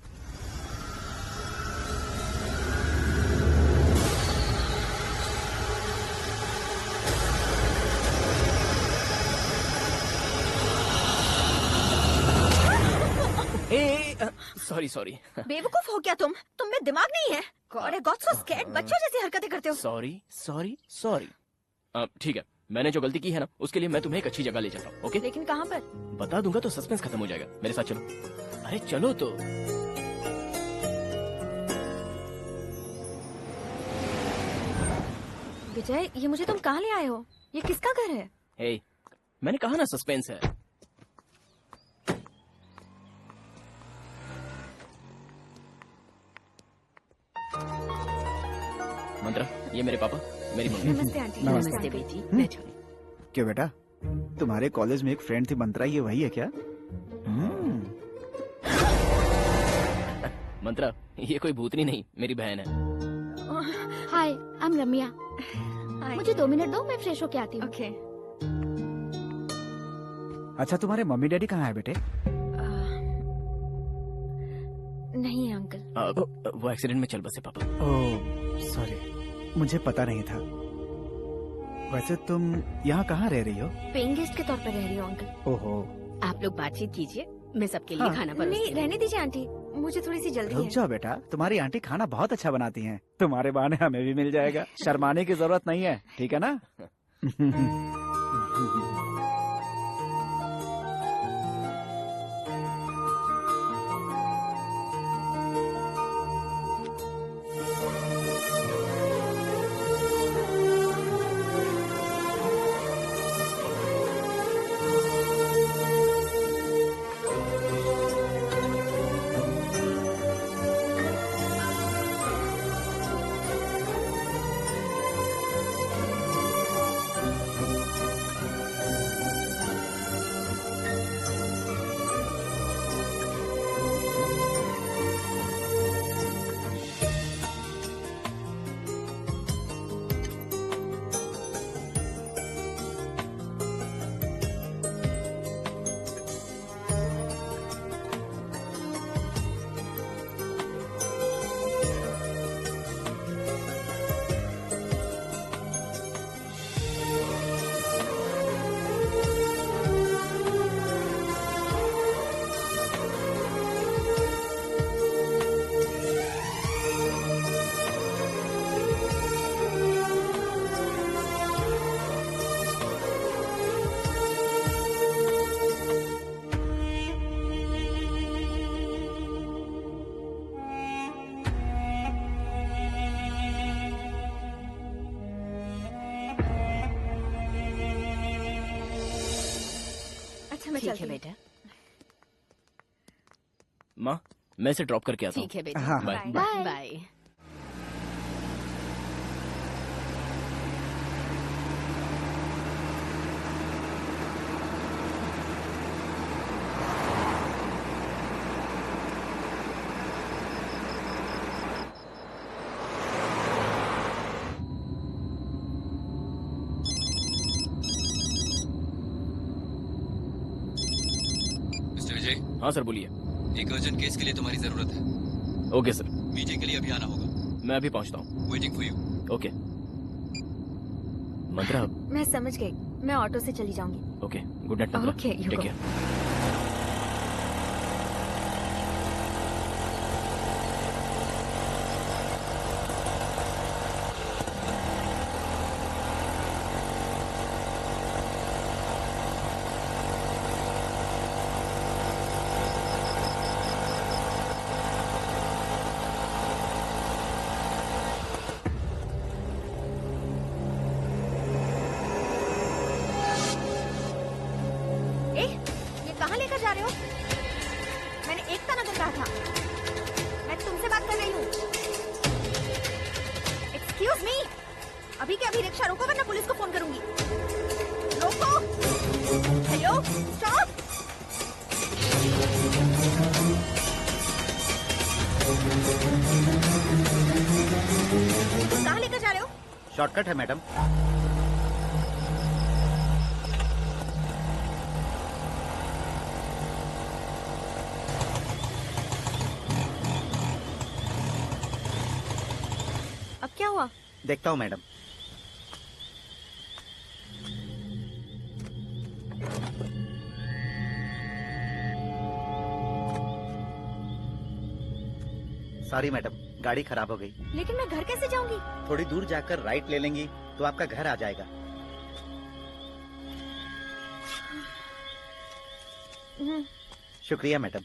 [SPEAKER 9] Sorry sorry.
[SPEAKER 3] बेवकूफ हो क्या तुम में दिमाग नहीं है? God I got so scared. बच्चों जैसी हरकतें करते हो।
[SPEAKER 9] Sorry sorry sorry. ठीक है, मैंने जो गलती की है ना उसके लिए मैं तुम्हें एक अच्छी जगह ले चलता हूँ। ओके?
[SPEAKER 3] लेकिन कहाँ पर?
[SPEAKER 9] बता दूंगा तो सस्पेंस खत्म हो जाएगा। मेरे साथ चलो। अरे चलो तो।
[SPEAKER 3] विजय, ये मुझे तुम कहाँ ले आए हो? ये किसका घर है?
[SPEAKER 9] हे, मैंने कहा ना सस्पेंस है। मंत्रा, ये मेरे पापा, मेरी मम्मी।
[SPEAKER 3] नमस्ते आंटी।
[SPEAKER 4] नमस्ते
[SPEAKER 3] बेटी।
[SPEAKER 6] बैठो। क्यों बेटा, तुम्हारे कॉलेज में एक फ्रेंड थी मंत्रा, ये वही है क्या?
[SPEAKER 9] मंत्रा, ये कोई भूतनी नहीं, मेरी बहन है।
[SPEAKER 4] हाय, आई एम रम्या। मुझे 2 मिनट दो, मैं फ्रेश होके आती हूँ।
[SPEAKER 3] ओके।
[SPEAKER 6] अच्छा, तुम्हारे मम्मी डैडी कहाँ है बेटे?
[SPEAKER 3] नहीं है अंकल।
[SPEAKER 9] वो एक्सीडेंट में चल बसे पापा।
[SPEAKER 6] Oh sorry. मुझे पता नहीं था। वैसे तुम यहाँ कहाँ रह रही हो?
[SPEAKER 3] पेइंग गेस्ट के तौर पर रह रही हूँ अंकल।
[SPEAKER 6] ओहो।
[SPEAKER 13] आप लोग बातचीत कीजिए, मैं सबके लिए खाना
[SPEAKER 3] नहीं
[SPEAKER 13] परोसती हूँ।
[SPEAKER 3] रहने दीजिए आंटी, मुझे थोड़ी सी जल्दी
[SPEAKER 6] रुक
[SPEAKER 3] है।
[SPEAKER 6] जाओ बेटा, तुम्हारी आंटी खाना बहुत अच्छा बनाती हैं। तुम्हारे बहाने हमें भी मिल जाएगा। शर्माने की जरूरत नहीं है, ठीक है ना?
[SPEAKER 3] अच्छा मैं
[SPEAKER 13] ठीक
[SPEAKER 3] चलती
[SPEAKER 13] है
[SPEAKER 3] हूँ।
[SPEAKER 13] बेटा,
[SPEAKER 9] माँ मैं इसे ड्रॉप करके आता हूँ।
[SPEAKER 13] ठीक है बेटा,
[SPEAKER 6] हाँ,
[SPEAKER 9] बाय।
[SPEAKER 3] बाय।
[SPEAKER 13] बाय।
[SPEAKER 14] मिस्टर विजय,
[SPEAKER 9] हाँ सर बोलिए।
[SPEAKER 14] एक अर्जेंट केस के लिए तुम्हारी जरूरत है।
[SPEAKER 9] ओके सर,
[SPEAKER 14] मीटिंग के लिए अभी आना होगा।
[SPEAKER 9] मैं अभी पहुँचता हूँ।
[SPEAKER 14] Waiting for you.
[SPEAKER 9] Okay Mantra.
[SPEAKER 3] मैं समझ गई, मैं ऑटो से चली जाऊंगी।
[SPEAKER 9] Okay good night Mantra.
[SPEAKER 3] Okay, you
[SPEAKER 9] take
[SPEAKER 3] go.
[SPEAKER 9] Care.
[SPEAKER 3] ये कहाँ लेकर जा रहे हो? मैंने एक तनागन कहा था। मैं तुमसे बात कर रही हूँ। एक्सक्यूज मी, अभी के अभी रिक्शा रोको वरना पुलिस को फोन करूंगी। रोको। Hello, stop. कहाँ लेकर जा रहे हो?
[SPEAKER 8] शॉर्टकट है मैडम।
[SPEAKER 3] अब क्या हुआ?
[SPEAKER 8] देखता हूँ मैडम। सॉरी मैडम, गाड़ी खराब हो गई।
[SPEAKER 3] लेकिन मैं घर कैसे जाऊंगी?
[SPEAKER 8] थोड़ी दूर जाकर राइट ले लेंगी तो आपका घर आ जाएगा। शुक्रिया मैडम।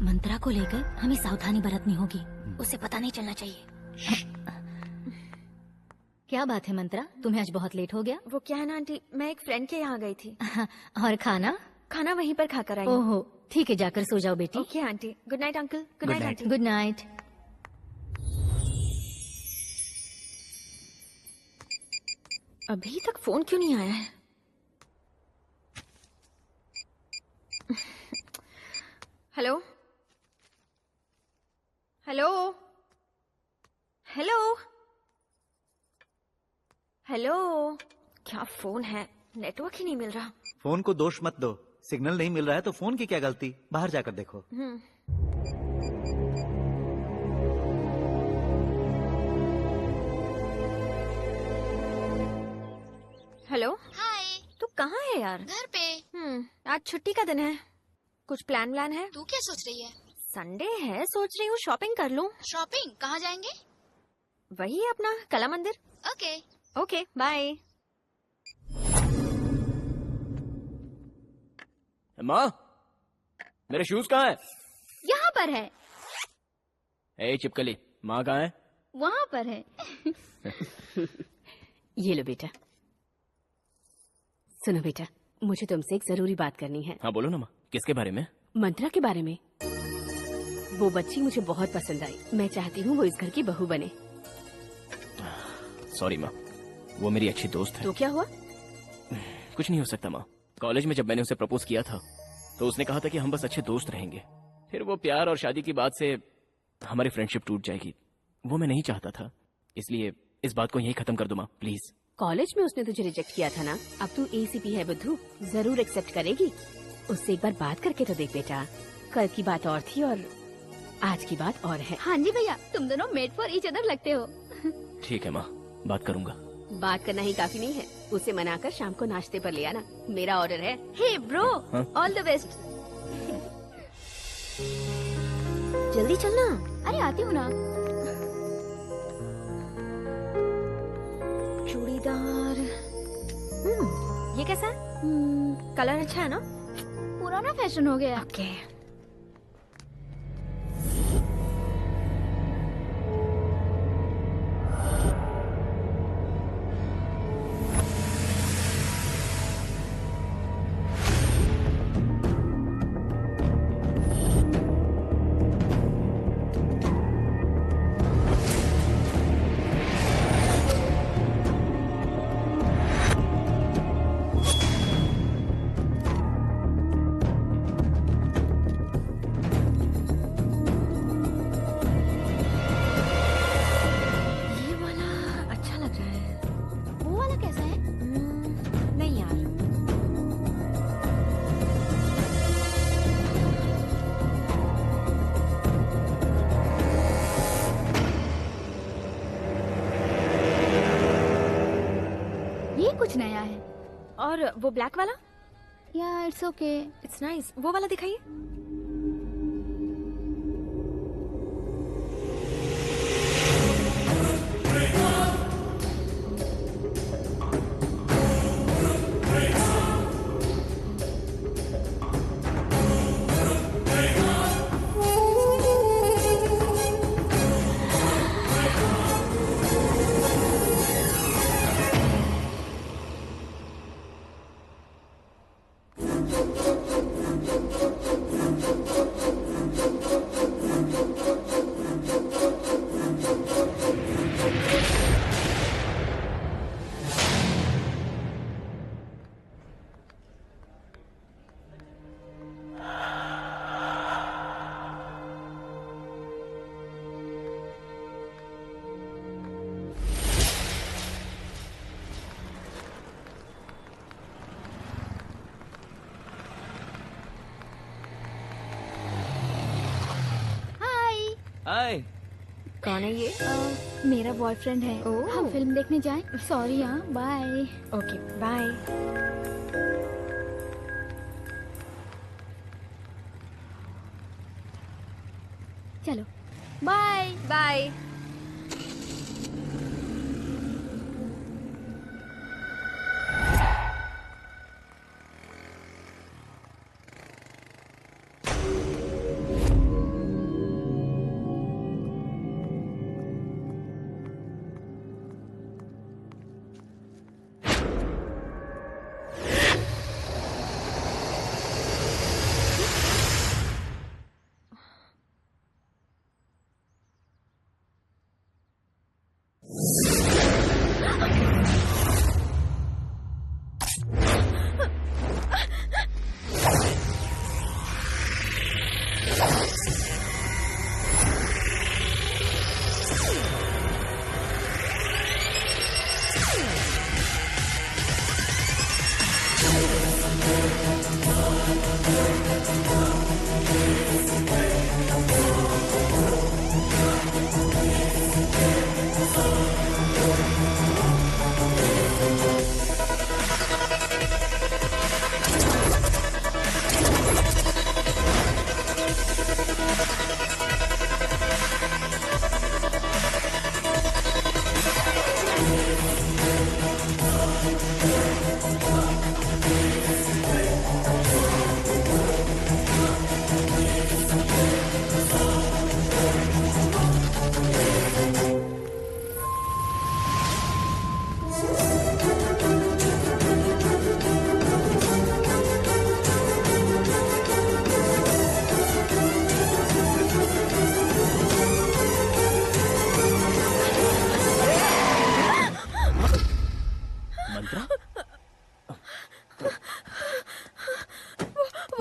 [SPEAKER 7] मंत्रा को लेकर हमें सावधानी बरतनी होगी, उसे पता नहीं चलना चाहिए। क्या बात है मंत्रा, तुम्हें आज बहुत लेट हो गया?
[SPEAKER 3] वो क्या है ना आंटी, मैं एक फ्रेंड के यहाँ गई थी।
[SPEAKER 7] और खाना?
[SPEAKER 3] खाना वहीं पर खाकर आई हूँ।
[SPEAKER 7] ओहो ठीक है, जाकर सो जाओ बेटी।
[SPEAKER 3] Okay aunty. Good night uncle. Good
[SPEAKER 8] Good
[SPEAKER 3] night
[SPEAKER 8] night.
[SPEAKER 3] Aunty.
[SPEAKER 7] Good night.
[SPEAKER 3] अभी तक फोन क्यों नहीं आया है? Hello hello hello hello. क्या फोन है, नेटवर्क ही नहीं मिल रहा।
[SPEAKER 8] फोन को दोष मत दो, सिग्नल नहीं मिल रहा है तो फोन की क्या गलती, बाहर जाकर देखो।
[SPEAKER 3] हेलो।
[SPEAKER 4] हाय।
[SPEAKER 3] तू कहाँ है यार?
[SPEAKER 4] घर पे।
[SPEAKER 3] आज छुट्टी का दिन है, कुछ प्लान है?
[SPEAKER 4] तू क्या सोच रही है?
[SPEAKER 3] संडे है, सोच रही हूँ शॉपिंग कर लूँ।
[SPEAKER 4] शॉपिंग कहाँ जाएंगे?
[SPEAKER 3] वही अपना Kala Mandir.
[SPEAKER 4] Okay
[SPEAKER 3] okay bye.
[SPEAKER 9] माँ, मेरे शूज कहाँ है?
[SPEAKER 4] यहाँ पर है।
[SPEAKER 9] ए चिपकली, माँ कहाँ है?
[SPEAKER 4] वहाँ पर है।
[SPEAKER 13] ये लो बेटा। सुनो बेटा, मुझे तुमसे एक जरूरी बात करनी है।
[SPEAKER 9] हाँ बोलो ना माँ, किसके बारे में?
[SPEAKER 13] मंत्रा के बारे में। वो बच्ची मुझे बहुत पसंद आई, मैं चाहती हूँ वो इस घर की बहू बने।
[SPEAKER 9] सॉरी माँ, वो मेरी अच्छी दोस्त है।
[SPEAKER 13] तो क्या हुआ?
[SPEAKER 9] कुछ नहीं हो सकता माँ। कॉलेज में जब मैंने उसे प्रपोज किया था तो उसने कहा था कि हम बस अच्छे दोस्त रहेंगे। फिर वो प्यार और शादी की बात से हमारी फ्रेंडशिप टूट जाएगी, वो मैं नहीं चाहता था। इसलिए इस बात को यही खत्म कर दो माँ प्लीज।
[SPEAKER 13] कॉलेज में उसने तुझे रिजेक्ट किया था ना, अब तू एसीपी है बुद्धू, जरूर एक्सेप्ट करेगी। उससे एक बार बात करके तो देख बेटा। कल की बात और थी और आज की बात और है।
[SPEAKER 4] हाँ जी भैया, तुम दोनों मेड फॉर ईच अदर लगते हो।
[SPEAKER 9] ठीक है माँ, बात करूंगा।
[SPEAKER 13] बात करना ही काफी नहीं है, उसे मनाकर शाम को नाश्ते पर ले आना, मेरा ऑर्डर है।
[SPEAKER 4] Hey bro, all the best.
[SPEAKER 3] जल्दी चलना।
[SPEAKER 4] अरे आती हूँ ना।
[SPEAKER 3] चूड़ीदार। ये कैसा है? कलर अच्छा है ना?
[SPEAKER 4] पुराना फैशन हो गया।
[SPEAKER 3] ओके।
[SPEAKER 4] कुछ नया है।
[SPEAKER 3] और वो ब्लैक वाला?
[SPEAKER 4] या इट्स ओके,
[SPEAKER 3] इट्स नाइस। वो वाला दिखाइए।
[SPEAKER 12] हाय।
[SPEAKER 3] कौन है ये?
[SPEAKER 4] मेरा बॉयफ्रेंड है। हम फिल्म देखने जाएं? सॉरी हाँ, बाय।
[SPEAKER 3] Okay bye.
[SPEAKER 4] चलो बाय
[SPEAKER 3] बाय।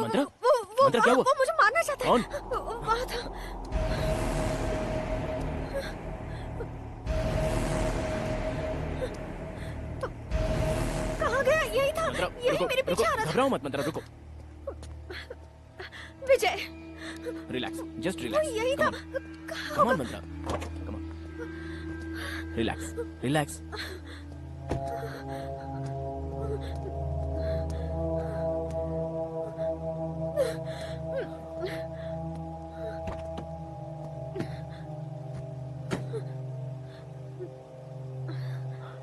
[SPEAKER 9] मंत्रा मंत्रा क्या हुआ?
[SPEAKER 3] वो मुझे मारना चाहता है।
[SPEAKER 9] कौन?
[SPEAKER 3] वहाँ था। कहाँ गया? यही था, यही मेरे पीछे आ रहा था।
[SPEAKER 9] घबराओ मत मंत्रा, रुको।
[SPEAKER 3] विजय,
[SPEAKER 9] रिलैक्स, जस्ट
[SPEAKER 3] वो
[SPEAKER 9] रिलैक्स।
[SPEAKER 3] यही था।
[SPEAKER 9] Come on Mantra, come on. Relax, relax.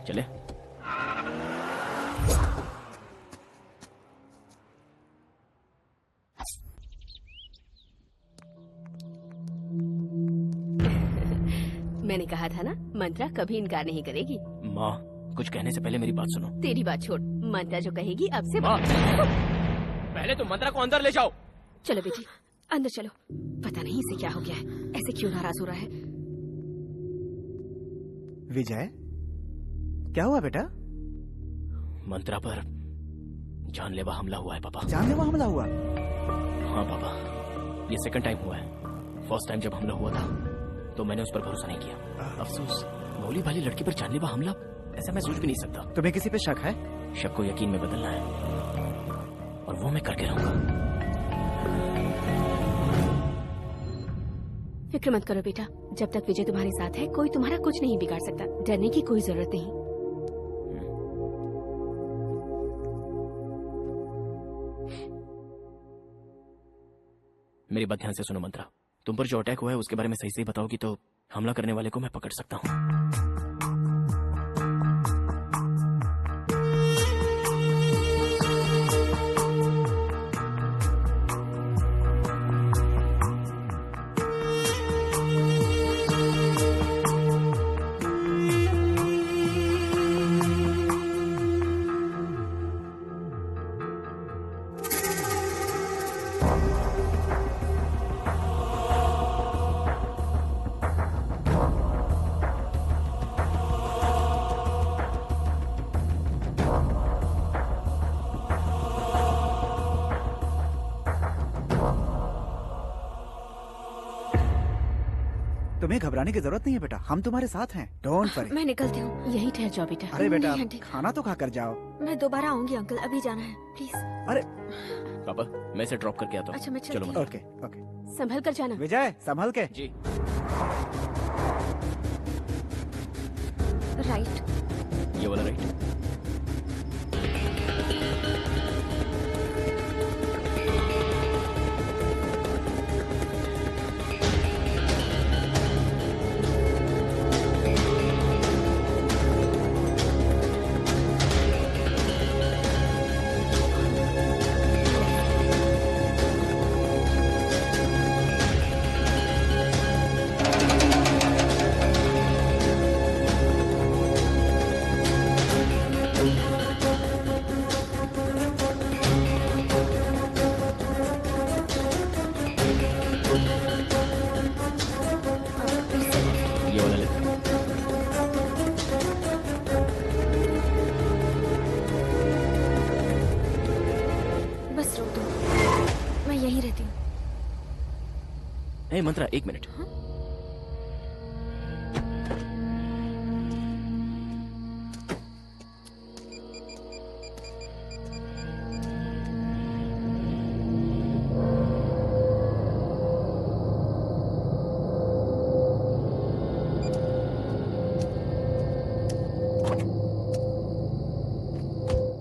[SPEAKER 9] चले।
[SPEAKER 13] मैंने कहा था ना, मंत्रा कभी इनकार नहीं करेगी।
[SPEAKER 9] माँ, कुछ कहने से पहले मेरी बात सुनो।
[SPEAKER 13] तेरी बात छोड़, मंत्रा जो कहेगी अब से
[SPEAKER 9] माँ, पहले तुम मंत्रा को अंदर ले जाओ।
[SPEAKER 13] चलो बेटी, अंदर चलो। पता नहीं इसे क्या हो गया है, ऐसे क्यों नाराज हो रहा है।
[SPEAKER 6] विजय, क्या हुआ बेटा?
[SPEAKER 9] मंत्रा पर जानलेवा हमला हुआ है पापा।
[SPEAKER 6] जानलेवा हमला हुआ?
[SPEAKER 9] हाँ पापा, ये सेकंड टाइम हुआ है। फर्स्ट टाइम जब हमला हुआ था तो मैंने उस पर भरोसा नहीं किया। अफसोस, भोली भाली लड़की पर जानलेवा हमला, ऐसा मैं सोच भी नहीं सकता।
[SPEAKER 6] तुम्हें किसी पे शक है?
[SPEAKER 9] शक को यकीन में बदलना है और वो मैं करके रहूंगा।
[SPEAKER 13] फिक्र मत करो बेटा, जब तक विजय तुम्हारे साथ है कोई तुम्हारा कुछ नहीं बिगाड़ सकता। डरने की कोई जरूरत नहीं।
[SPEAKER 9] मेरी बात ध्यान से सुनो मंत्रा, तुम पर जो अटैक हुआ है उसके बारे में सही सही बताओगी तो हमला करने वाले को मैं पकड़ सकता हूँ।
[SPEAKER 6] तुम्हें घबराने की जरूरत नहीं है बेटा, हम तुम्हारे साथ हैं। Don't worry.
[SPEAKER 3] मैं निकलती हूँ।
[SPEAKER 13] यही ठहर जाओ बेटा।
[SPEAKER 6] अरे बेटा,
[SPEAKER 3] नहीं, आंटी।
[SPEAKER 6] खाना तो खा कर जाओ।
[SPEAKER 3] मैं दोबारा आऊंगी अंकल, अभी जाना है प्लीज।
[SPEAKER 6] अरे
[SPEAKER 9] पापा, मैं इसे ड्रॉप करके आता हूँ।
[SPEAKER 3] अच्छा, मैं
[SPEAKER 9] चलो
[SPEAKER 3] चलती
[SPEAKER 9] मंत्रा।
[SPEAKER 6] Okay okay.
[SPEAKER 13] संभल कर जाना।
[SPEAKER 6] विजय, संभल के।
[SPEAKER 9] जी।
[SPEAKER 3] राइट।
[SPEAKER 9] ये वाला राइट। ये वाला लेफ्ट।
[SPEAKER 3] बस रोक दो, मैं यहीं रहती हूँ।
[SPEAKER 9] ए मंत्रा, एक मिनट।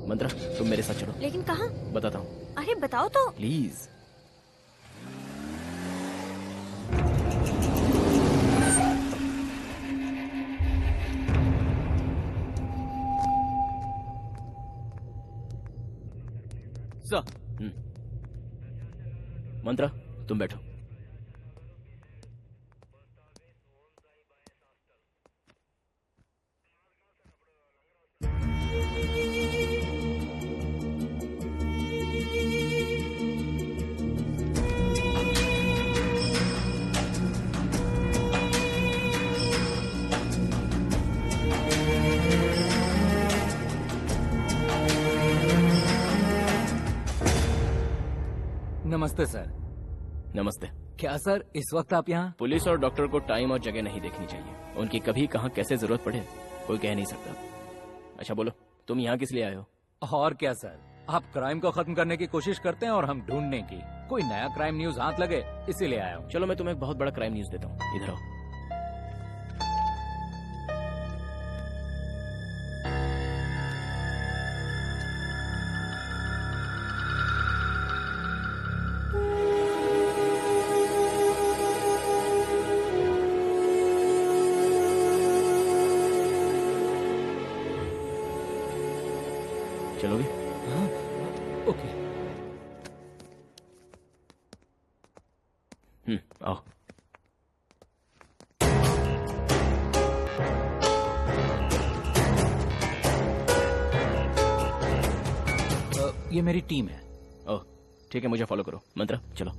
[SPEAKER 9] मंत्रा, तुम मेरे साथ चलो।
[SPEAKER 3] लेकिन कहाँ?
[SPEAKER 9] बताता हूँ,
[SPEAKER 3] अरे बताओ तो।
[SPEAKER 9] प्लीज। मंत्रा, तुम बैठो।
[SPEAKER 2] नमस्ते सर।
[SPEAKER 9] नमस्ते।
[SPEAKER 2] क्या सर इस वक्त आप यहाँ?
[SPEAKER 9] पुलिस और डॉक्टर को टाइम और जगह नहीं देखनी चाहिए, उनकी कभी कहाँ कैसे जरूरत पड़े कोई कह नहीं सकता। अच्छा बोलो, तुम यहाँ किस लिए आए हो?
[SPEAKER 2] और क्या सर, आप क्राइम को खत्म करने की कोशिश करते हैं और हम ढूंढने की। कोई नया क्राइम न्यूज हाथ लगे इसीलिए आया हूँ।
[SPEAKER 9] चलो मैं तुम्हें एक बहुत बड़ा क्राइम न्यूज देता हूँ, इधर आओ। चलोगे?
[SPEAKER 2] हाँ, ओके।
[SPEAKER 9] आओ।
[SPEAKER 2] ये मेरी टीम है।
[SPEAKER 9] ओह ठीक है, मुझे फॉलो करो। मंत्रा चलो।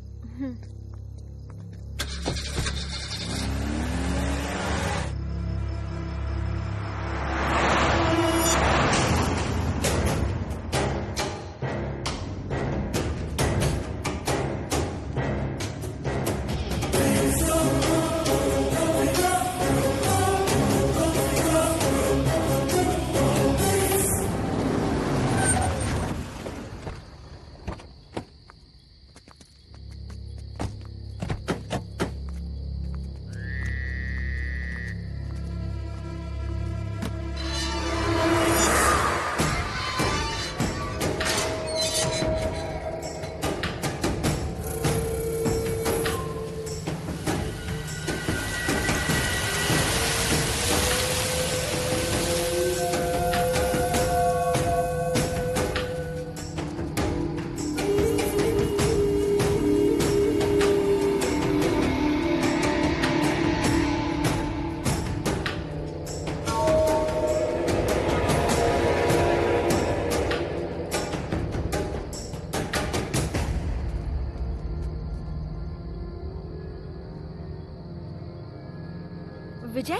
[SPEAKER 3] विजय,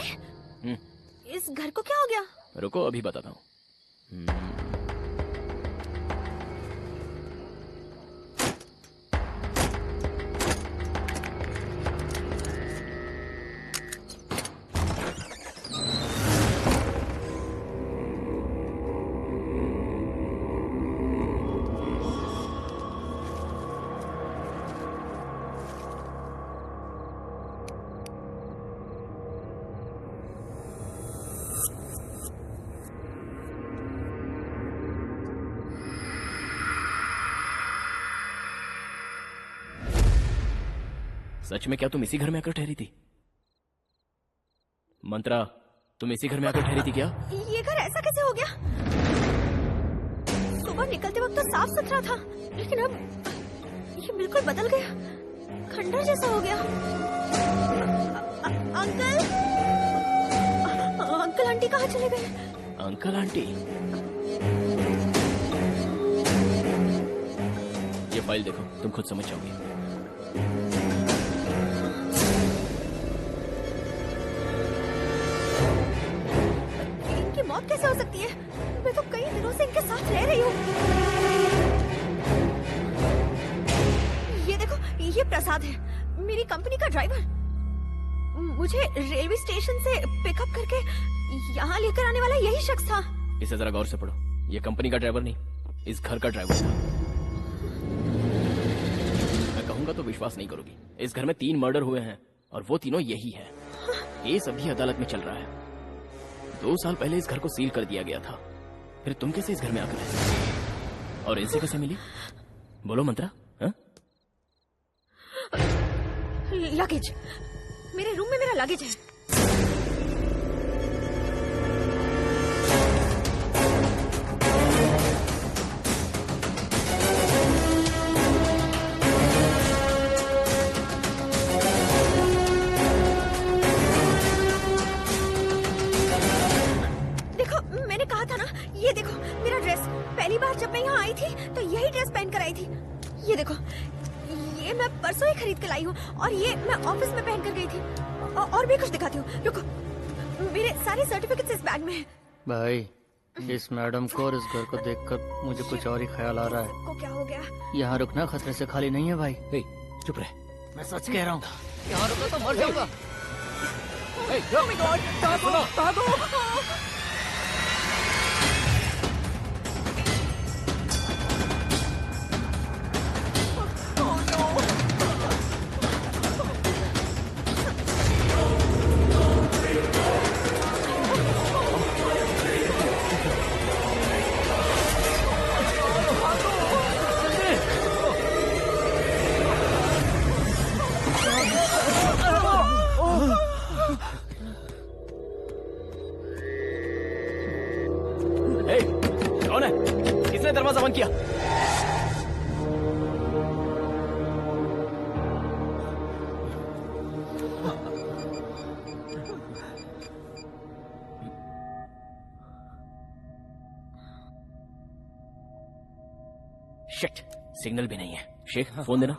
[SPEAKER 3] इस घर को क्या हो गया?
[SPEAKER 9] रुको अभी बताता हूँ। सच में क्या तुम इसी घर में आकर ठहरी थी? मंत्रा, तुम इसी घर में आकर ठहरी थी क्या?
[SPEAKER 3] ये घर ऐसा कैसे हो गया? सुबह निकलते वक्त तो साफ सुथरा था, लेकिन अब ये बिल्कुल बदल गया, खंडर जैसा हो गया। अंकल, अंकल आंटी कहाँ चले गए?
[SPEAKER 9] Uncle aunty? ये फाइल देखो, तुम खुद समझ जाओगे।
[SPEAKER 3] मौत कैसे हो सकती है? मैं तो कई दिनों से इनके साथ रह रही हूँ। ये देखो, ये प्रसाद है, मेरी कंपनी का ड्राइवर। मुझे रेलवे स्टेशन से पिकअप करके यहाँ लेकर आने वाला यही शख्स था।
[SPEAKER 9] इसे जरा गौर से पढ़ो, ये कंपनी का ड्राइवर नहीं, इस घर का ड्राइवर था। मैं कहूंगा तो विश्वास नहीं करोगी, इस घर में 3 मर्डर हुए हैं और वो तीनों यही है। केस अभी अदालत में चल रहा है। 2 साल पहले इस घर को सील कर दिया गया था, फिर तुम कैसे इस घर में आकर रहे? और इनसे कैसे मिली? बोलो मंत्रा।
[SPEAKER 3] लगेज, मेरे रूम में मेरा लगेज है। ये देखो मेरा ड्रेस, पहली बार जब मैं यहाँ आई थी तो यही ड्रेस पहन कर आई थी। ये देखो, ये मैं परसों ही खरीद कर लाई हूँ और ये मैं ऑफिस में पहन कर गई थी। और भी कुछ दिखाती हूँ, रुको। मेरे सारे सर्टिफिकेट्स इस बैग में हैं।
[SPEAKER 11] भाई इस मैडम को और इस घर को देखकर मुझे कुछ और ही ख्याल आ रहा है।
[SPEAKER 3] को क्या हो गया?
[SPEAKER 11] यहाँ रुकना खतरे से खाली नहीं है भाई।
[SPEAKER 2] चुप रहे,
[SPEAKER 11] मैं सच कह रहा हूँ, यहाँ रुका तो मर जाऊंगा।
[SPEAKER 9] कौन है? किसने दरवाजा बंद किया? शिट, सिग्नल भी नहीं है। शेख, फोन देना।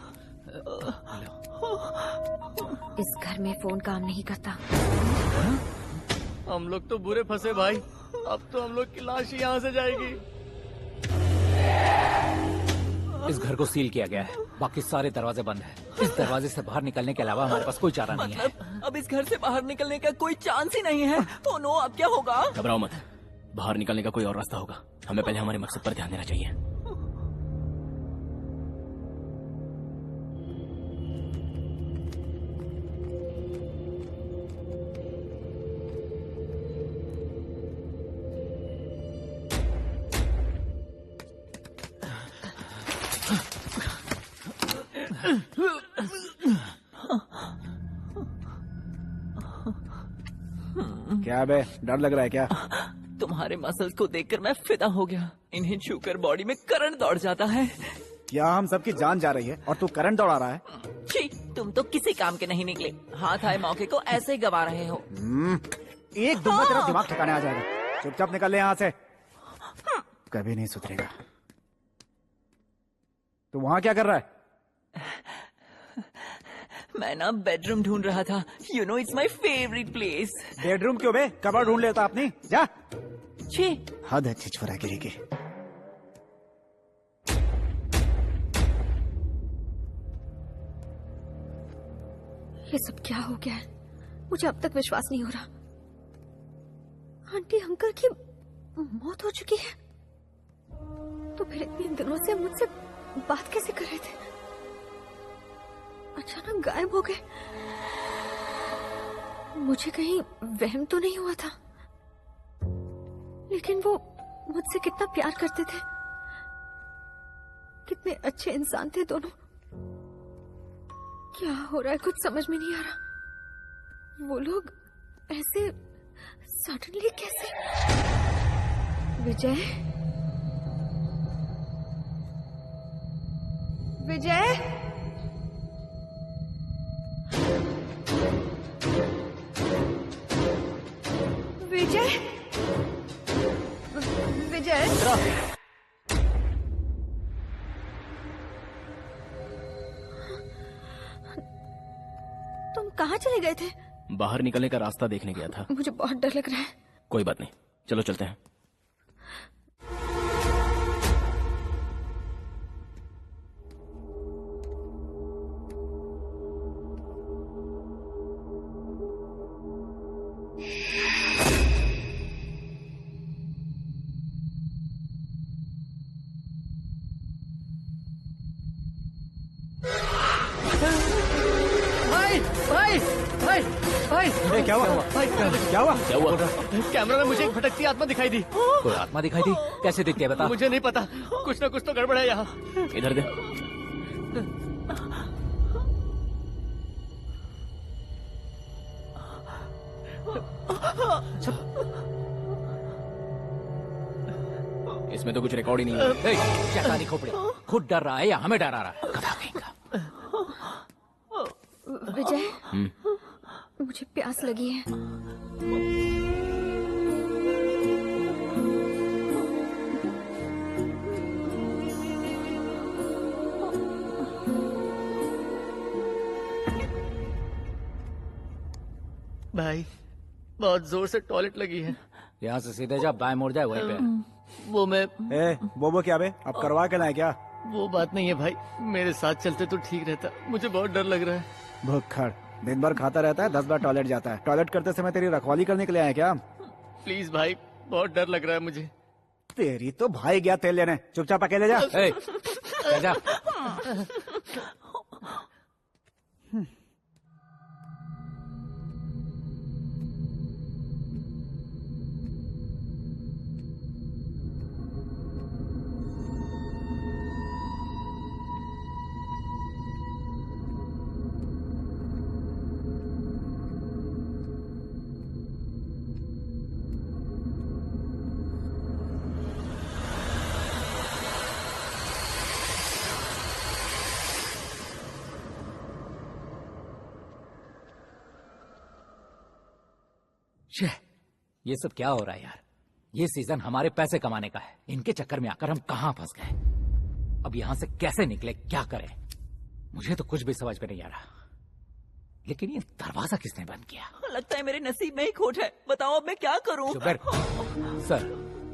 [SPEAKER 3] इस घर में फोन काम नहीं करता।
[SPEAKER 11] हम लोग तो बुरे फंसे भाई। अब तो हम लोग की लाश ही यहाँ से जाएगी।
[SPEAKER 2] इस घर को सील किया गया है, बाकी सारे दरवाजे बंद हैं। इस दरवाजे से बाहर निकलने के अलावा हमारे पास कोई चारा नहीं है।
[SPEAKER 12] अब इस घर से बाहर निकलने का कोई चांस ही नहीं है। ओह नो, अब क्या होगा?
[SPEAKER 9] घबराओ मत, बाहर निकलने का कोई और रास्ता होगा। हमें पहले हमारे मकसद पर ध्यान देना चाहिए।
[SPEAKER 6] क्या बे, डर लग रहा है क्या?
[SPEAKER 12] तुम्हारे मसल्स को देखकर मैं फिदा हो गया। इन्हें छूकर बॉडी में करंट दौड़ जाता है।
[SPEAKER 6] क्या हम सबकी जान जा रही है और तू करंट दौड़ा रहा है?
[SPEAKER 12] छी, तुम तो किसी काम के नहीं निकले। हाथ आए मौके को ऐसे ही गवा रहे हो।
[SPEAKER 6] एक दूंगा तेरा दिमाग ठिकाने आ जाएगा। चुपचाप निकल ले यहाँ से, कभी नहीं सुधरेगा। तू वहाँ क्या कर रहा है?
[SPEAKER 12] मैं ना बेडरूम ढूंढ रहा था। You know it's my favourite place.
[SPEAKER 6] Bedroom क्यों बे? कबाड़ ढूंढ लेता अपनी। जा।
[SPEAKER 12] छी,
[SPEAKER 6] हद है छिछोरागिरी की।
[SPEAKER 3] ये सब क्या हो गया है? मुझे अब तक विश्वास नहीं हो रहा। आंटी अंकल की मौत हो चुकी है, तो फिर इतने दिनों से मुझसे बात कैसे कर रहे थे? अचानक गायब हो गए। मुझे कहीं वहम तो नहीं हुआ था? लेकिन वो मुझसे कितना प्यार करते थे, कितने अच्छे इंसान थे दोनों। क्या हो रहा है कुछ समझ में नहीं आ रहा। वो लोग ऐसे सडनली कैसे? विजय, विजय, विजय, विजय, तुम कहाँ चले गए थे?
[SPEAKER 9] बाहर निकलने का रास्ता देखने गया था।
[SPEAKER 3] मुझे बहुत डर लग रहा है।
[SPEAKER 9] कोई बात नहीं, चलो चलते हैं।
[SPEAKER 6] भाई क्या हुआ?
[SPEAKER 11] भाई
[SPEAKER 6] क्या हुआ?
[SPEAKER 9] क्या हुआ?
[SPEAKER 11] कैमरा में मुझे एक भटकती आत्मा दिखाई दी।
[SPEAKER 2] कोई आत्मा दिखाई दी? कैसे दिखती है बता?
[SPEAKER 11] मुझे नहीं पता, कुछ ना कुछ तो गड़बड़ है यहाँ।
[SPEAKER 9] इधर दे। इसमें तो कुछ रिकॉर्ड ही नहीं है।
[SPEAKER 2] शैतानी खोपड़ी, खुद डर रहा है या हमें डरा रहा है? कथा कहीं का।
[SPEAKER 3] विजय, मुझे प्यास लगी है।
[SPEAKER 11] भाई बहुत जोर से टॉयलेट लगी है।
[SPEAKER 2] यहाँ से सीधे जा, बाएं मुड़ जाए वहीं पे।
[SPEAKER 11] वो मैं
[SPEAKER 6] बोबो क्या बे, अब करवा के लाए क्या?
[SPEAKER 11] वो बात नहीं है भाई, मेरे साथ चलते तो ठीक रहता, मुझे बहुत डर लग रहा है।
[SPEAKER 6] भुक्खड़, दिन भर खाता रहता है, 10 बार टॉयलेट जाता है। टॉयलेट करते समय तेरी रखवाली करने के लिए आए क्या?
[SPEAKER 11] प्लीज भाई, बहुत डर लग रहा है मुझे।
[SPEAKER 6] तेरी तो भाई गया तेल लेने, चुपचाप अकेले जा।
[SPEAKER 2] जा। ये सब क्या हो रहा है यार? ये सीजन हमारे पैसे कमाने का है, इनके चक्कर में आकर हम कहां फंस गए। अब यहां से कैसे निकले, क्या करें? मुझे तो कुछ भी समझ में नहीं आ रहा। लेकिन ये दरवाजा किसने बंद किया?
[SPEAKER 12] लगता है मेरे नसीब में ही खोट है। बताओ अब मैं क्या करूं?
[SPEAKER 2] सर,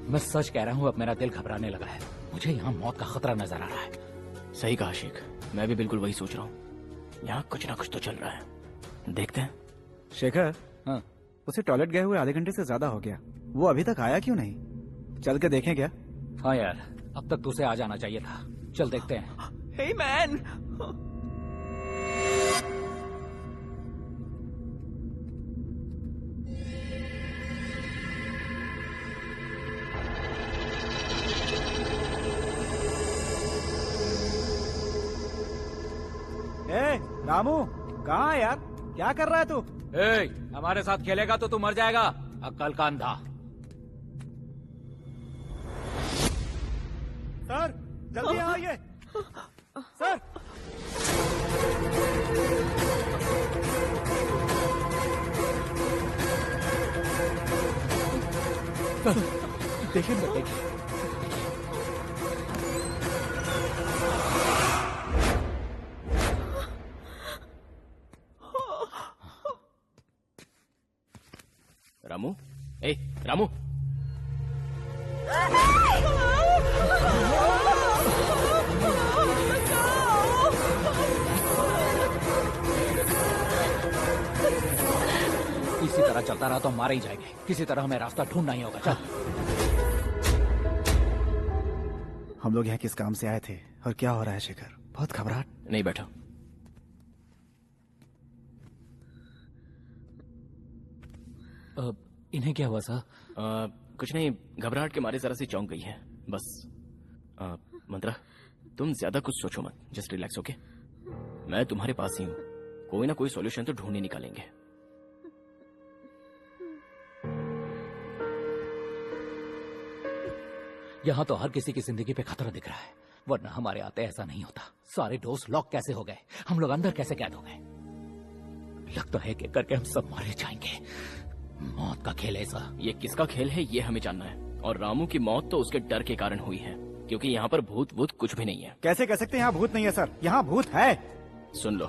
[SPEAKER 2] मैं सच कह रहा हूं, अब मेरा दिल घबराने लगा है। मुझे यहाँ मौत का खतरा नजर आ रहा है।
[SPEAKER 9] सही कहा शेख, मैं भी बिल्कुल वही सोच रहा हूँ। यहाँ कुछ ना कुछ तो चल रहा है, देखते हैं।
[SPEAKER 6] शेखर,
[SPEAKER 2] हाँ,
[SPEAKER 6] उसे टॉयलेट गए हुए आधे घंटे से ज्यादा हो गया, वो अभी तक आया क्यों नहीं? चल के देखें क्या?
[SPEAKER 2] हाँ यार, अब तक तुझे आ जाना चाहिए था। चल देखते हैं।
[SPEAKER 12] हे मैन,
[SPEAKER 6] रामू, कहाँ है यार? क्या कर रहा है तू?
[SPEAKER 2] हमारे साथ खेलेगा तो तू मर जाएगा, अक्ल का अंधा।
[SPEAKER 6] सर, जल्दी आइए। सर, देखिए देखिए।
[SPEAKER 9] रामू, ए रामू,
[SPEAKER 2] इसी तरह चलता रहा तो मारे ही जाएंगे। किसी तरह हमें रास्ता ढूंढना ही होगा। चल।
[SPEAKER 6] हम लोग यहाँ किस काम से आए थे और क्या हो रहा है शेखर? बहुत घबराहट।
[SPEAKER 9] नहीं, बैठो।
[SPEAKER 2] इन्हें क्या हुआ सर?
[SPEAKER 9] कुछ नहीं, घबराहट के मारे जरा सी चौंक गई है बस। मंत्रा, तुम ज्यादा कुछ सोचो मत, जस्ट रिलैक्स। ओके, मैं तुम्हारे पास ही हूँ, कोई ना कोई सॉल्यूशन तो ढूंढ ही निकालेंगे।
[SPEAKER 2] यहाँ तो हर किसी की जिंदगी पे खतरा दिख रहा है, वरना हमारे आते ऐसा नहीं होता। सारे डोर्स लॉक कैसे हो गए? हम लोग अंदर कैसे कैद हो गए? लगता है कि करके हम सब मारे जाएंगे। मौत का खेल ऐसा।
[SPEAKER 9] ये किसका खेल है ये हमें जानना है, और रामू की मौत तो उसके डर के कारण हुई है, क्योंकि यहाँ पर भूत भूत कुछ भी नहीं है।
[SPEAKER 6] कैसे कह सकते हैं यहाँ भूत नहीं है सर? यहाँ भूत है।
[SPEAKER 9] सुन लो,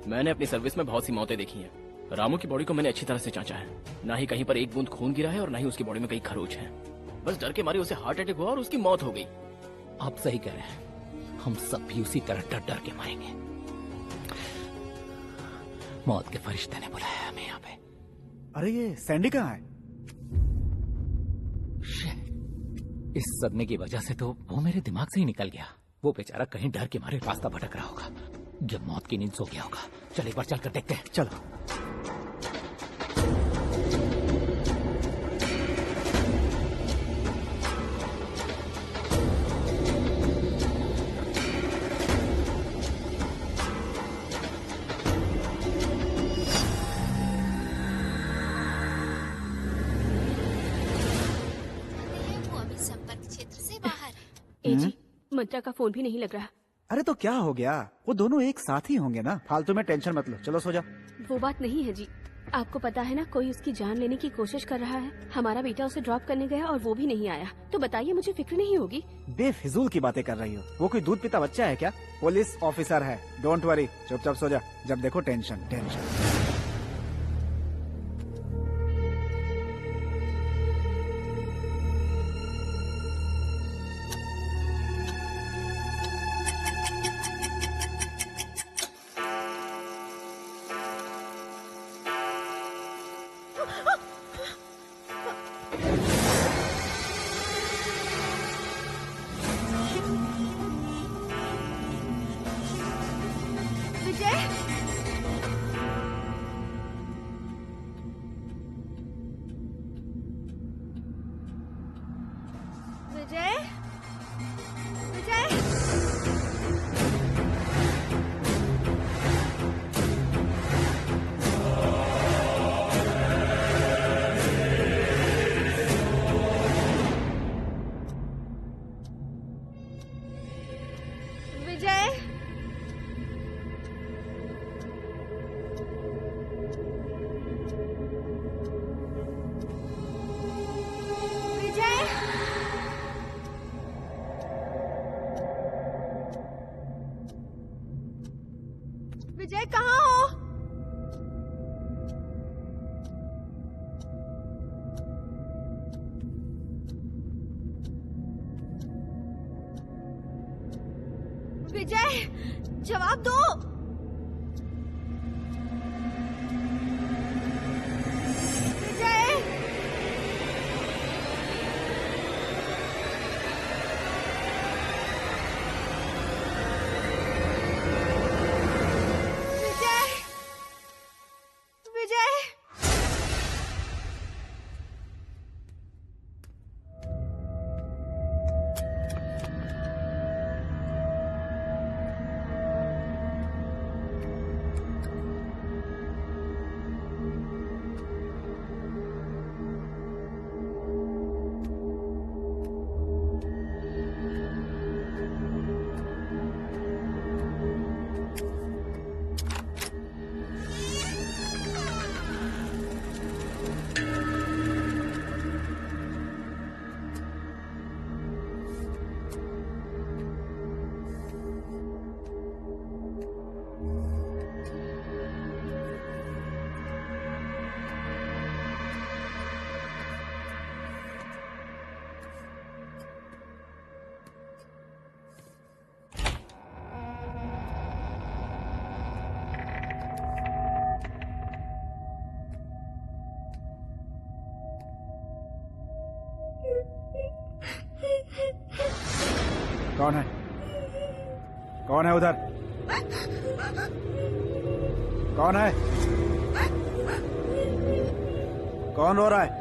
[SPEAKER 9] मैंने अपनी सर्विस में बहुत सी मौतें देखी हैं। रामू की बॉडी को मैंने अच्छी तरह से जांचा है, ना ही कहीं पर एक बूंद खून गिरा है और ना ही उसकी बॉडी में कहीं खरोच है। बस डर के मारे उसे हार्ट अटैक हुआ और उसकी मौत हो गई।
[SPEAKER 2] आप सही कह रहे हैं, हम सब भी उसी तरह डर डर के मरेंगे। मौत के फरिश्ते ने बुलाया हमें यहाँ पे।
[SPEAKER 6] अरे ये सैंडी कहाँ है?
[SPEAKER 2] इस सदमे की वजह से तो वो मेरे दिमाग से ही निकल गया। वो बेचारा कहीं डर के मारे रास्ता भटक रहा होगा, जब मौत की नींद सो गया होगा। चल एक बार चल कर देखते हैं।
[SPEAKER 6] चलो।
[SPEAKER 13] जी, मंत्रा का फोन भी नहीं लग रहा।
[SPEAKER 6] अरे तो क्या हो गया? वो दोनों एक साथ ही होंगे ना, फालतू में टेंशन मत लो। चलो सो जा।
[SPEAKER 13] वो बात नहीं है जी, आपको पता है ना, कोई उसकी जान लेने की कोशिश कर रहा है। हमारा बेटा उसे ड्रॉप करने गया और वो भी नहीं आया, तो बताइए मुझे फिक्र नहीं होगी?
[SPEAKER 6] बेफिजूल की बातें कर रही हो। वो कोई दूध पीता बच्चा है क्या? पुलिस ऑफिसर है। डोंट वरी, चुपचाप सो जा। जब देखो टेंशन टेंशन।
[SPEAKER 15] विजय कहाँ हो? विजय, जवाब दो। विजय, विजय, विजय।
[SPEAKER 6] कौन है? कौन है उधर? कौन है? कौन रो रहा है?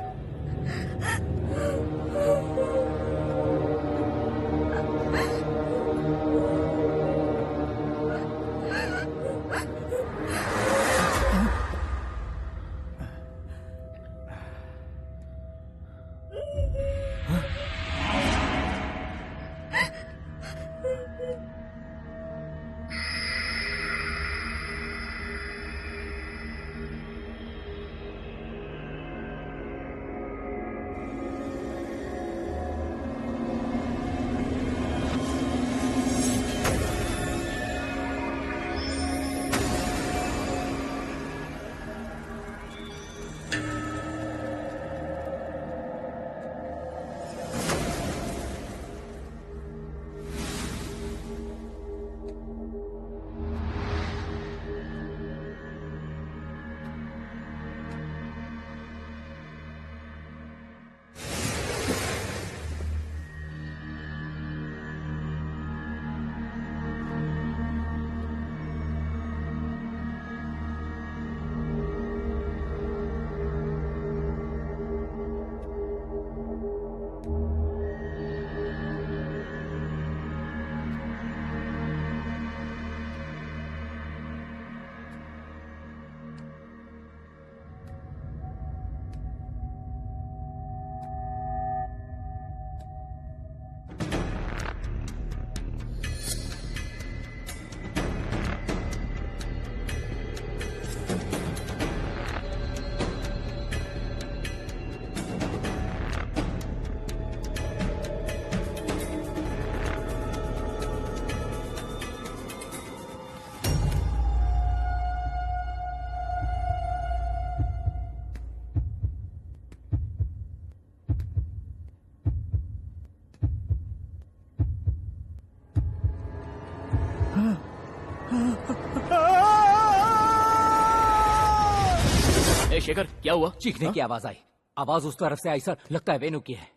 [SPEAKER 9] ए शेखर, क्या हुआ?
[SPEAKER 2] चीखने की आवाज आई। आवाज उस तरफ से आई सर, लगता है वेनु की है।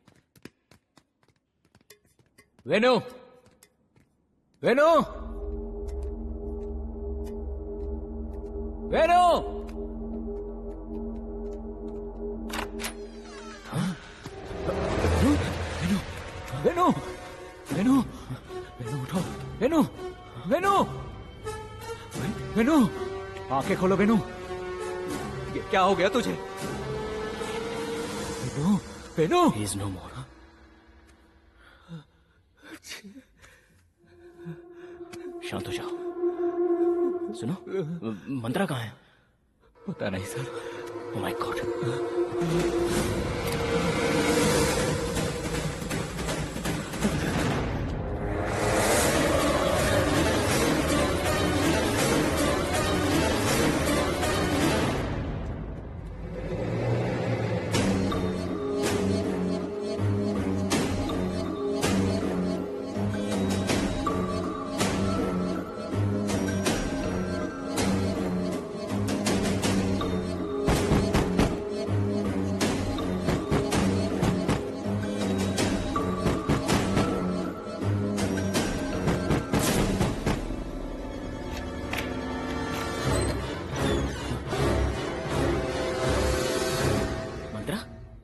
[SPEAKER 2] वेनु, वेनु, वेनु। वेनु, वेनु, वेनु उठो। वेनु, वेनु, वेनु, आंखें खोलो वेनु। क्या हो गया तुझे? Venu, Venu.
[SPEAKER 9] He is no more. शांत हो जाओ। सुनो, मंत्रा कहाँ है?
[SPEAKER 2] पता नहीं सर।
[SPEAKER 9] Oh my God.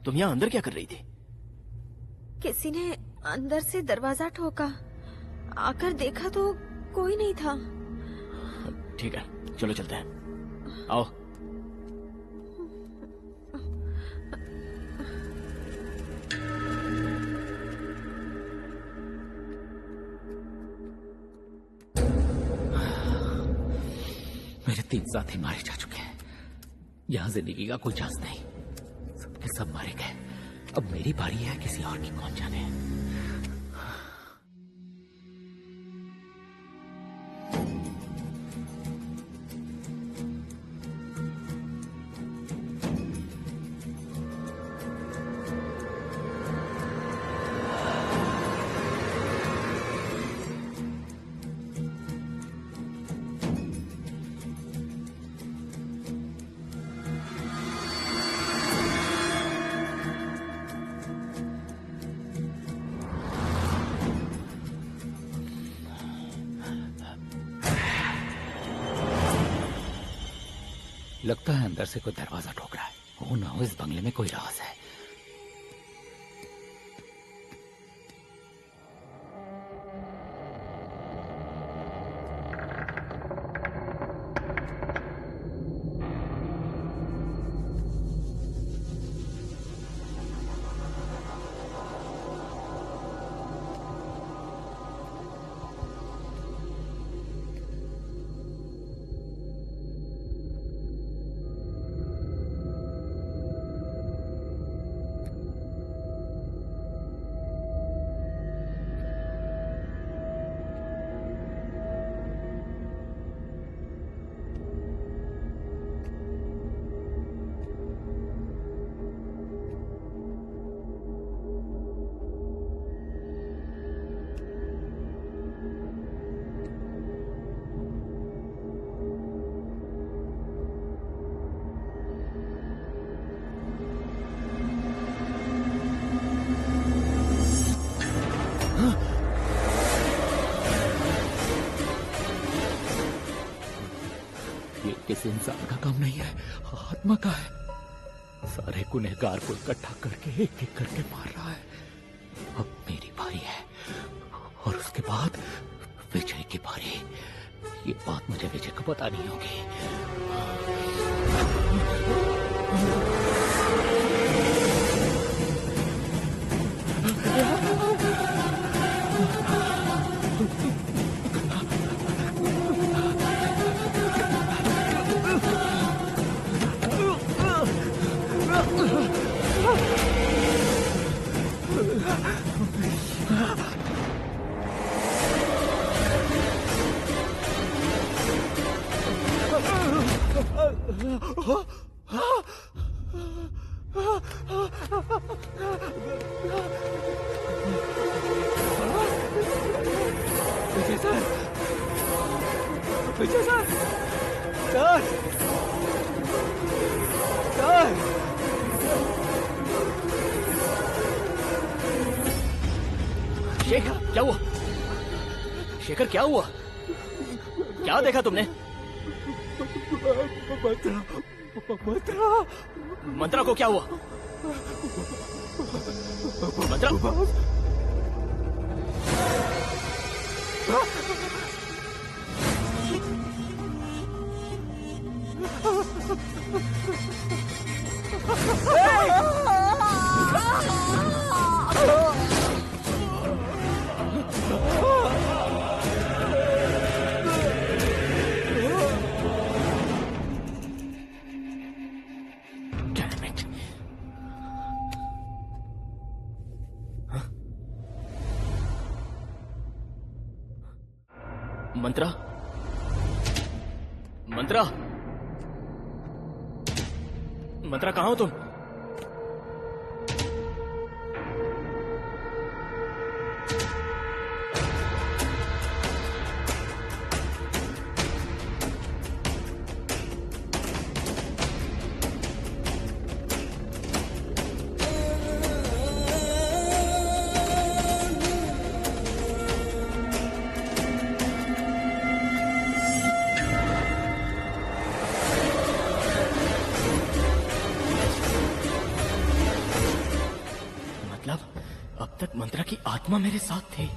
[SPEAKER 9] तुम यहाँ अंदर क्या कर रही थी?
[SPEAKER 3] किसी ने अंदर से दरवाजा ठोका, आकर देखा तो कोई नहीं था।
[SPEAKER 9] ठीक है, चलो चलते हैं, आओ।
[SPEAKER 2] मेरे 3 साथी मारे जा चुके हैं। यहाँ जिंदगी का कोई चांस नहीं, सबके सब मारे गए। अब मेरी बारी है, किसी और की कौन जाने। लगता है अंदर से कोई दरवाजा ठोक रहा है। ओह नो, इस बंगले में कोई राज है। किस इंसान का काम नहीं है, आत्मा का है। सारे गुनहगार को इकट्ठा करके एक एक करके मार रहा है। अब मेरी बारी है और उसके बाद विजय की बारी। ये बात मुझे विजय को पता नहीं होगी।
[SPEAKER 16] विजय सर, विजय सर, सर, सर।
[SPEAKER 9] शेखर, क्या हुआ? शेखर, क्या हुआ? क्या देखा तुमने?
[SPEAKER 16] मंत्रा,
[SPEAKER 9] मंत्रा को क्या हुआ? मंत्रा, मंत्रा, मंत्रा, मंत्रा, कहाँ हो तुम? तक मंत्रा की आत्मा मेरे साथ थी।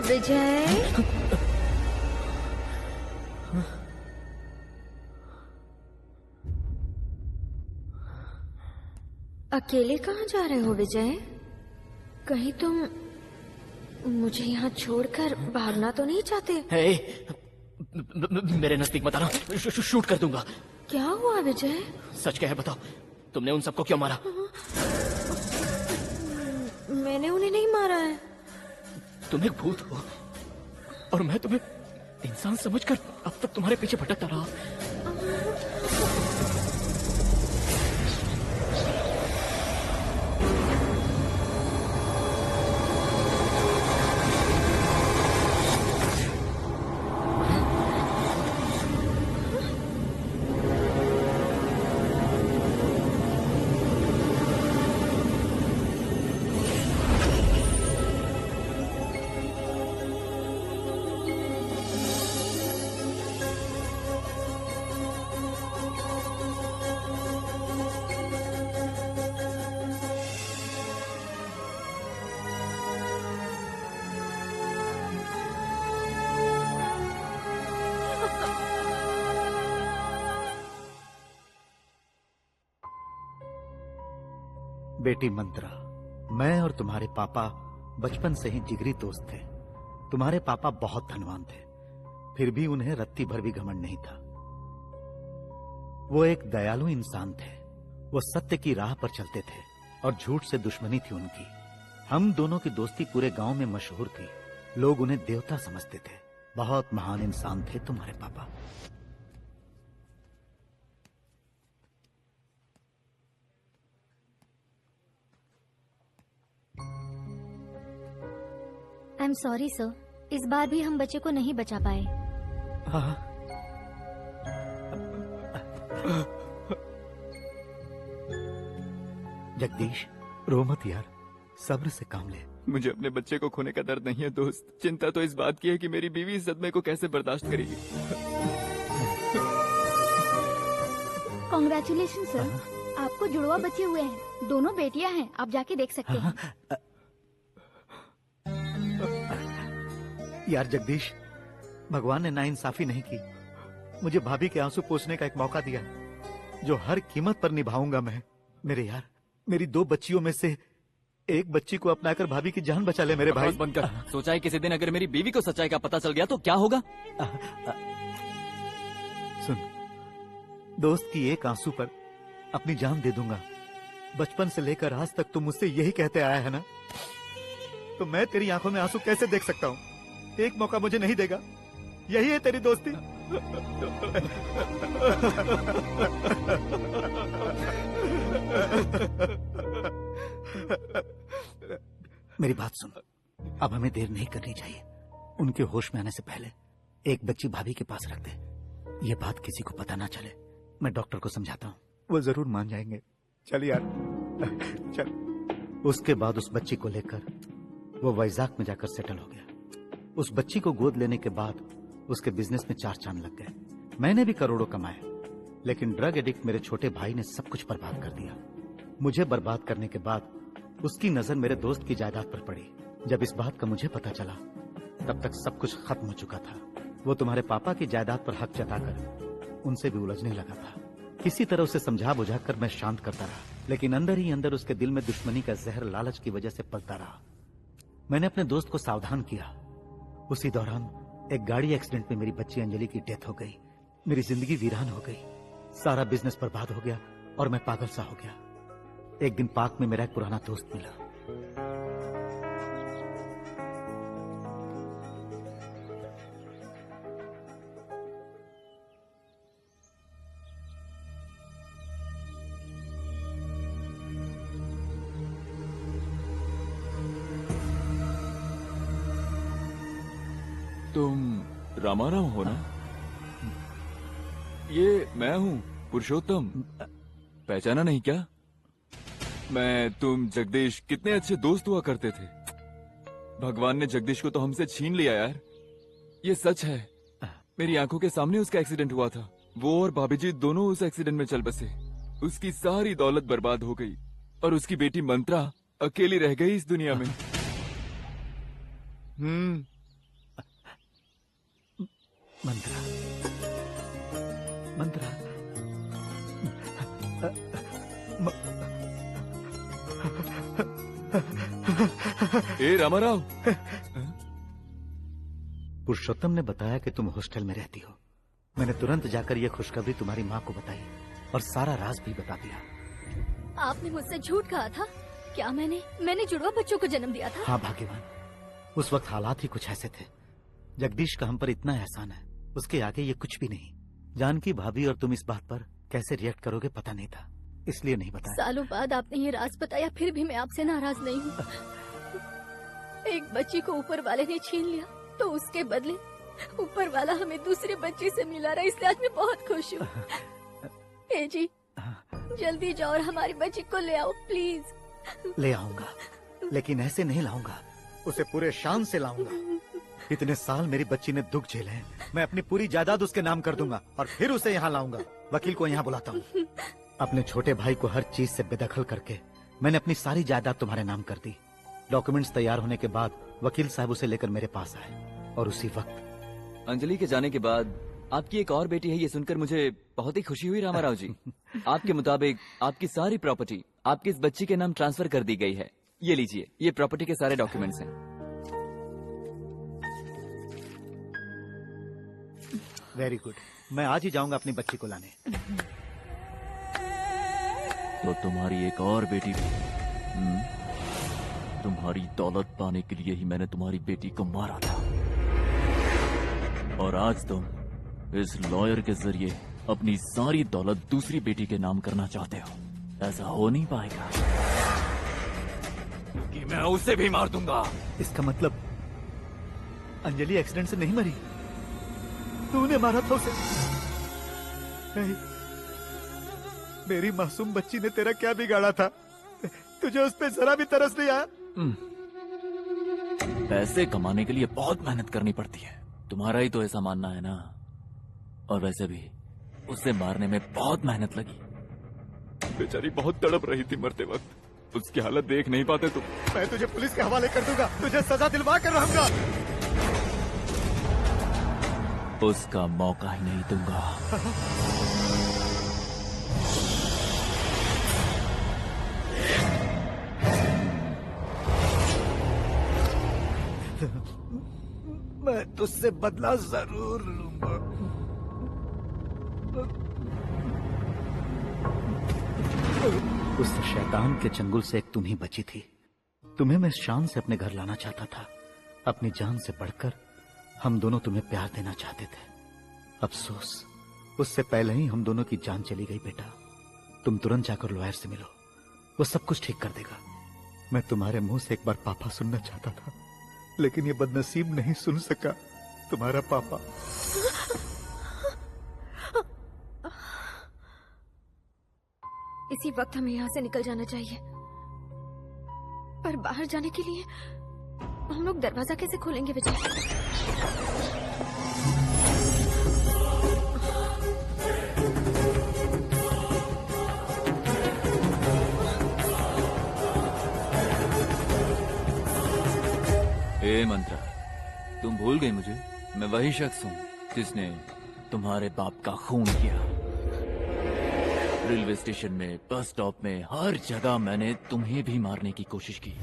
[SPEAKER 3] विजय, अकेले कहाँ जा रहे हो विजय? कहीं तुम मुझे यहाँ छोड़कर भागना तो नहीं चाहते?
[SPEAKER 9] मेरे नजदीक मत आना, शूट कर दूंगा।
[SPEAKER 3] क्या हुआ विजय?
[SPEAKER 9] सच क्या है बताओ, तुमने उन सबको क्यों मारा?
[SPEAKER 3] मैंने उन्हें नहीं मारा है।
[SPEAKER 9] तुम एक भूत हो और मैं तुम्हें इंसान समझकर अब तक तुम्हारे पीछे भटकता रहा।
[SPEAKER 8] बेटी मंत्रा, मैं और तुम्हारे पापा बचपन से ही जिगरी दोस्त थे। तुम्हारे पापा बहुत धनवान थे, फिर भी उन्हें रत्ती भर भी घमंड नहीं था। वो एक दयालु इंसान थे। वो सत्य की राह पर चलते थे और झूठ से दुश्मनी थी उनकी। हम दोनों की दोस्ती पूरे गांव में मशहूर थी। लोग उन्हें देवता समझते थे। बहुत महान इंसान थे तुम्हारे पापा।
[SPEAKER 4] आई एम सॉरी सर, इस बार भी हम बच्चे को नहीं बचा पाए।
[SPEAKER 8] जगदीश, रो मत यार, सब्र से काम ले।
[SPEAKER 17] मुझे अपने बच्चे को खोने का दर्द नहीं है दोस्त। चिंता तो इस बात की है कि मेरी बीवी इस सदमे को कैसे बर्दाश्त करेगी।
[SPEAKER 4] कॉन्ग्रेचुलेशन सर, आपको जुड़वा बच्चे हुए हैं। दोनों बेटियां हैं, आप जाके देख सकते हैं।
[SPEAKER 8] यार जगदीश, भगवान ने नाइंसाफी नहीं की। मुझे भाभी के आंसू पोंछने का एक मौका दिया जो हर कीमत पर निभाऊंगा मैं। मेरे यार, मेरी 2 बच्चियों में से एक बच्ची को अपनाकर भाभी की जान बचा ले मेरे भाई।
[SPEAKER 12] बंद कर। सोचा है किसी दिन अगर मेरी बीवी को सच्चाई का पता चल गया तो क्या होगा?
[SPEAKER 8] सुन, दोस्त की एक आंसू पर अपनी जान दे दूंगा। बचपन से लेकर आज तक तुम मुझसे यही कहते आया है ना, तो मैं तेरी आंखों में आंसू कैसे देख सकता हूँ? एक मौका मुझे नहीं देगा? यही है तेरी दोस्ती? मेरी बात सुन, अब हमें देर नहीं करनी चाहिए। उनके होश में आने से पहले एक बच्ची भाभी के पास रख दे। ये बात किसी को पता ना चले। मैं डॉक्टर को समझाता हूँ, वो जरूर मान जाएंगे। चल यार, चल। उसके बाद उस बच्ची को लेकर वो वैजाग में जाकर सेटल हो गया। उस बच्ची को गोद लेने के बाद उसके बिजनेस में 4 चांद लग गए। मैंने भी करोड़ों कमाए। लेकिन ड्रग एडिक्ट मेरे छोटे भाई ने सब कुछ बर्बाद कर दिया। मुझे बर्बाद करने के बाद उसकी नजर मेरे दोस्त की जायदाद पर पड़ी। जब इस बात का मुझे पता चला तब तक सब कुछ खत्म हो चुका था। वो तुम्हारे पापा की जायदाद पर हक जताकर उनसे भी उलझने लगा था। किसी तरह उसे समझा बुझाकर मैं शांत करता रहा, लेकिन अंदर ही अंदर उसके दिल में दुश्मनी का जहर लालच की वजह से पलता रहा। मैंने अपने दोस्त को सावधान किया। उसी दौरान एक गाड़ी एक्सीडेंट में मेरी बच्ची अंजलि की डेथ हो गई। मेरी जिंदगी वीरान हो गई, सारा बिजनेस बर्बाद हो गया और मैं पागल सा हो गया। एक दिन पार्क में मेरा एक पुराना दोस्त मिला।
[SPEAKER 17] तुम रामाराम हो ना? ये मैं हूँ पुरुषोत्तम, पहचाना नहीं क्या? मैं तुम जगदीश कितने अच्छे दोस्त हुआ करते थे। भगवान ने जगदीश को तो हमसे छीन लिया यार। ये सच है, मेरी आंखों के सामने उसका एक्सीडेंट हुआ था। वो और भाभी जी दोनों उस एक्सीडेंट में चल बसे। उसकी सारी दौलत बर्बाद हो गई और उसकी बेटी मंत्रा अकेली रह गई इस दुनिया में।
[SPEAKER 8] मंत्रा, मंत्रा,
[SPEAKER 17] ए रामाराव,
[SPEAKER 8] पुरुषोत्तम ने बताया कि तुम हॉस्टल में रहती हो। मैंने तुरंत जाकर यह खुशखबरी तुम्हारी माँ को बताई और सारा राज भी बता दिया।
[SPEAKER 7] आपने मुझसे झूठ कहा था क्या? मैंने जुड़वा बच्चों को जन्म दिया था।
[SPEAKER 8] हाँ भाग्यवान, उस वक्त हालात ही कुछ ऐसे थे। जगदीश का हम पर इतना एहसान है, उसके आगे ये कुछ भी नहीं। जानकी भाभी और तुम इस बात पर कैसे रिएक्ट करोगे पता नहीं था, इसलिए नहीं बताया।
[SPEAKER 7] सालों बाद आपने ये राज बताया, फिर भी मैं आपसे नाराज नहीं हूँ। एक बच्ची को ऊपर वाले ने छीन लिया तो उसके बदले ऊपर वाला हमें दूसरे बच्चे से मिला रहा, इसलिए आज मैं बहुत खुश हूँ। ए जी, जल्दी जाओ और हमारी बच्ची को ले आओ प्लीज।
[SPEAKER 8] ले आऊंगा, लेकिन ऐसे नहीं लाऊंगा, उसे पूरे शान से लाऊंगा। इतने साल मेरी बच्ची ने दुख झेले हैं, मैं अपनी पूरी जायदाद उसके नाम कर दूंगा और फिर उसे यहाँ लाऊंगा। वकील को यहाँ बुलाता हूँ। अपने छोटे भाई को हर चीज से बेदखल करके मैंने अपनी सारी जायदाद तुम्हारे नाम कर दी। डॉक्यूमेंट्स तैयार होने के बाद वकील साहब उसे लेकर मेरे पास आए और उसी वक्त
[SPEAKER 14] अंजलि के जाने के बाद आपकी एक और बेटी है, ये सुनकर मुझे बहुत ही खुशी हुई रामाराव जी। आपके मुताबिक आपकी सारी प्रॉपर्टी आपकी इस बच्ची के नाम ट्रांसफर कर दी गई है। ये लीजिए, ये प्रॉपर्टी के सारे डॉक्यूमेंट्स हैं।
[SPEAKER 8] वेरी गुड, मैं आज ही जाऊंगा अपनी बच्ची को लाने।
[SPEAKER 9] तो तुम्हारी एक और बेटी भी। तुम्हारी दौलत पाने के लिए ही मैंने तुम्हारी बेटी को मारा था, और आज तुम इस लॉयर के जरिए अपनी सारी दौलत दूसरी बेटी के नाम करना चाहते हो। ऐसा हो नहीं पाएगा कि मैं उसे भी मार दूंगा।
[SPEAKER 8] इसका मतलब अंजलि एक्सीडेंट से नहीं मरी, तूने मारा था उसे। नहीं, मेरी मासूम बच्ची ने तेरा क्या बिगाड़ा था? तुझे उस पे जरा भी तरस नहीं आया?
[SPEAKER 9] पैसे कमाने के लिए बहुत मेहनत करनी पड़ती है, तुम्हारा ही तो ऐसा मानना है ना। और वैसे भी उसे मारने में बहुत मेहनत लगी।
[SPEAKER 17] बेचारी बहुत तड़प रही थी मरते वक्त, उसकी हालत देख नहीं पाते तुम।
[SPEAKER 8] मैं तुझे पुलिस के हवाले कर दूंगा, तुझे सजा दिलवा कर रहूंगा।
[SPEAKER 9] उसका मौका ही नहीं दूंगा।
[SPEAKER 8] मैं तुझसे बदला जरूर लूंगा। उस शैतान के चंगुल से एक तुम ही बची थी। तुम्हें मैं शान से अपने घर लाना चाहता था। अपनी जान से बढ़कर हम दोनों तुम्हें प्यार देना चाहते थे। अफसोस, उससे पहले ही हम दोनों की जान चली गई। बेटा, तुम तुरंत जाकर लॉयर से मिलो, वो सब कुछ ठीक कर देगा। मैं तुम्हारे मुंह से एक बार पापा सुनना चाहता था, लेकिन ये बदनसीब नहीं सुन सका। तुम्हारा पापा।
[SPEAKER 3] इसी वक्त हमें यहाँ से निकल जाना चाहिए, पर बाहर जाने के लिए हम लोग दरवाजा कैसे खोलेंगे विजय?
[SPEAKER 17] ए मंत्रा, तुम भूल गई मुझे? मैं वही शख्स हूँ जिसने तुम्हारे बाप का खून किया। रेलवे स्टेशन में, बस स्टॉप में, हर जगह मैंने तुम्हें भी मारने की कोशिश की।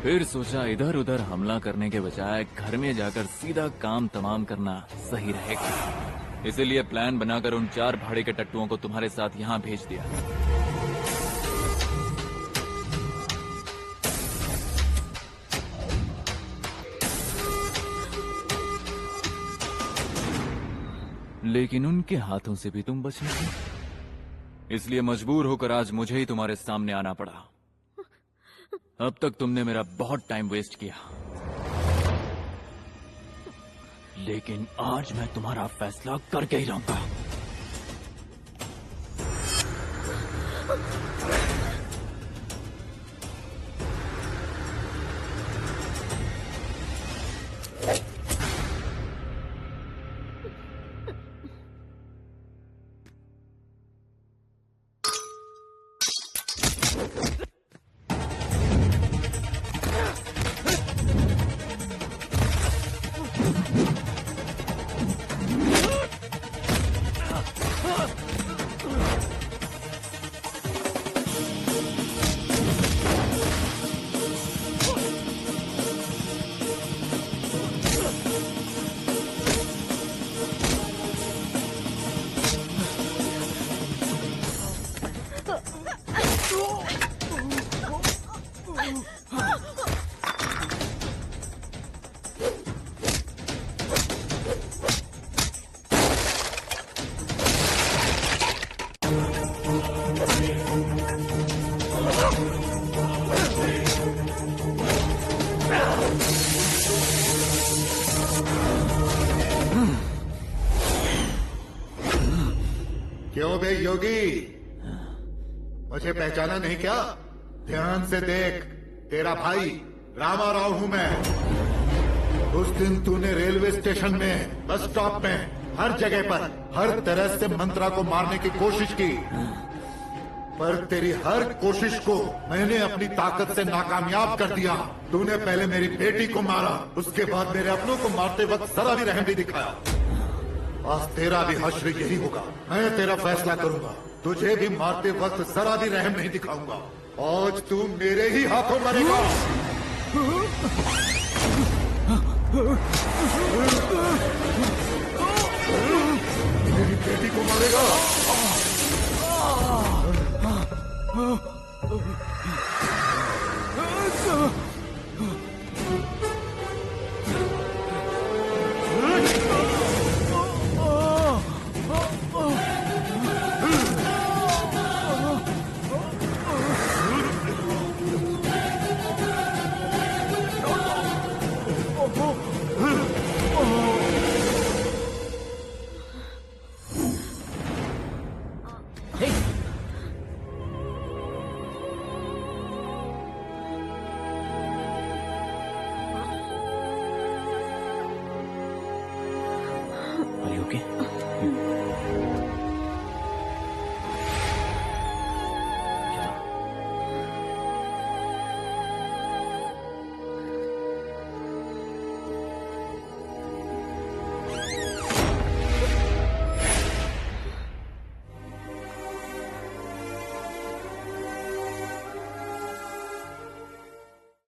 [SPEAKER 17] फिर सोचा इधर उधर हमला करने के बजाय घर में जाकर सीधा काम तमाम करना सही रहेगा। इसीलिए प्लान बनाकर उन 4 भाड़े के टट्टुओं को तुम्हारे साथ यहाँ भेज दिया। लेकिन उनके हाथों से भी तुम बच नहीं, इसलिए मजबूर होकर आज मुझे ही तुम्हारे सामने आना पड़ा। अब तक तुमने मेरा बहुत टाइम वेस्ट किया, लेकिन आज मैं तुम्हारा फैसला करके ही रहूंगा।
[SPEAKER 18] क्यों बे योगी, मुझे पहचाना नहीं क्या? ध्यान से देख, तेरा भाई रामा राव हूं मैं। उस दिन तूने रेलवे स्टेशन में, बस स्टॉप में, हर जगह पर हर तरह से मंत्रा को मारने की कोशिश की, पर तेरी हर कोशिश को मैंने अपनी ताकत से नाकामयाब कर दिया। तूने पहले मेरी बेटी को मारा, उसके बाद मेरे अपनों को मारते वक्त जरा भी रहम नहीं दिखाया। आज तेरा भी हश्र यही होगा। मैं तेरा फैसला करूंगा, तुझे भी मारते वक्त जरा भी रहम नहीं दिखाऊंगा। आज तू मेरे ही हाथों मरेगा। मेरी बेटी को मारेगा।
[SPEAKER 9] Are you okay?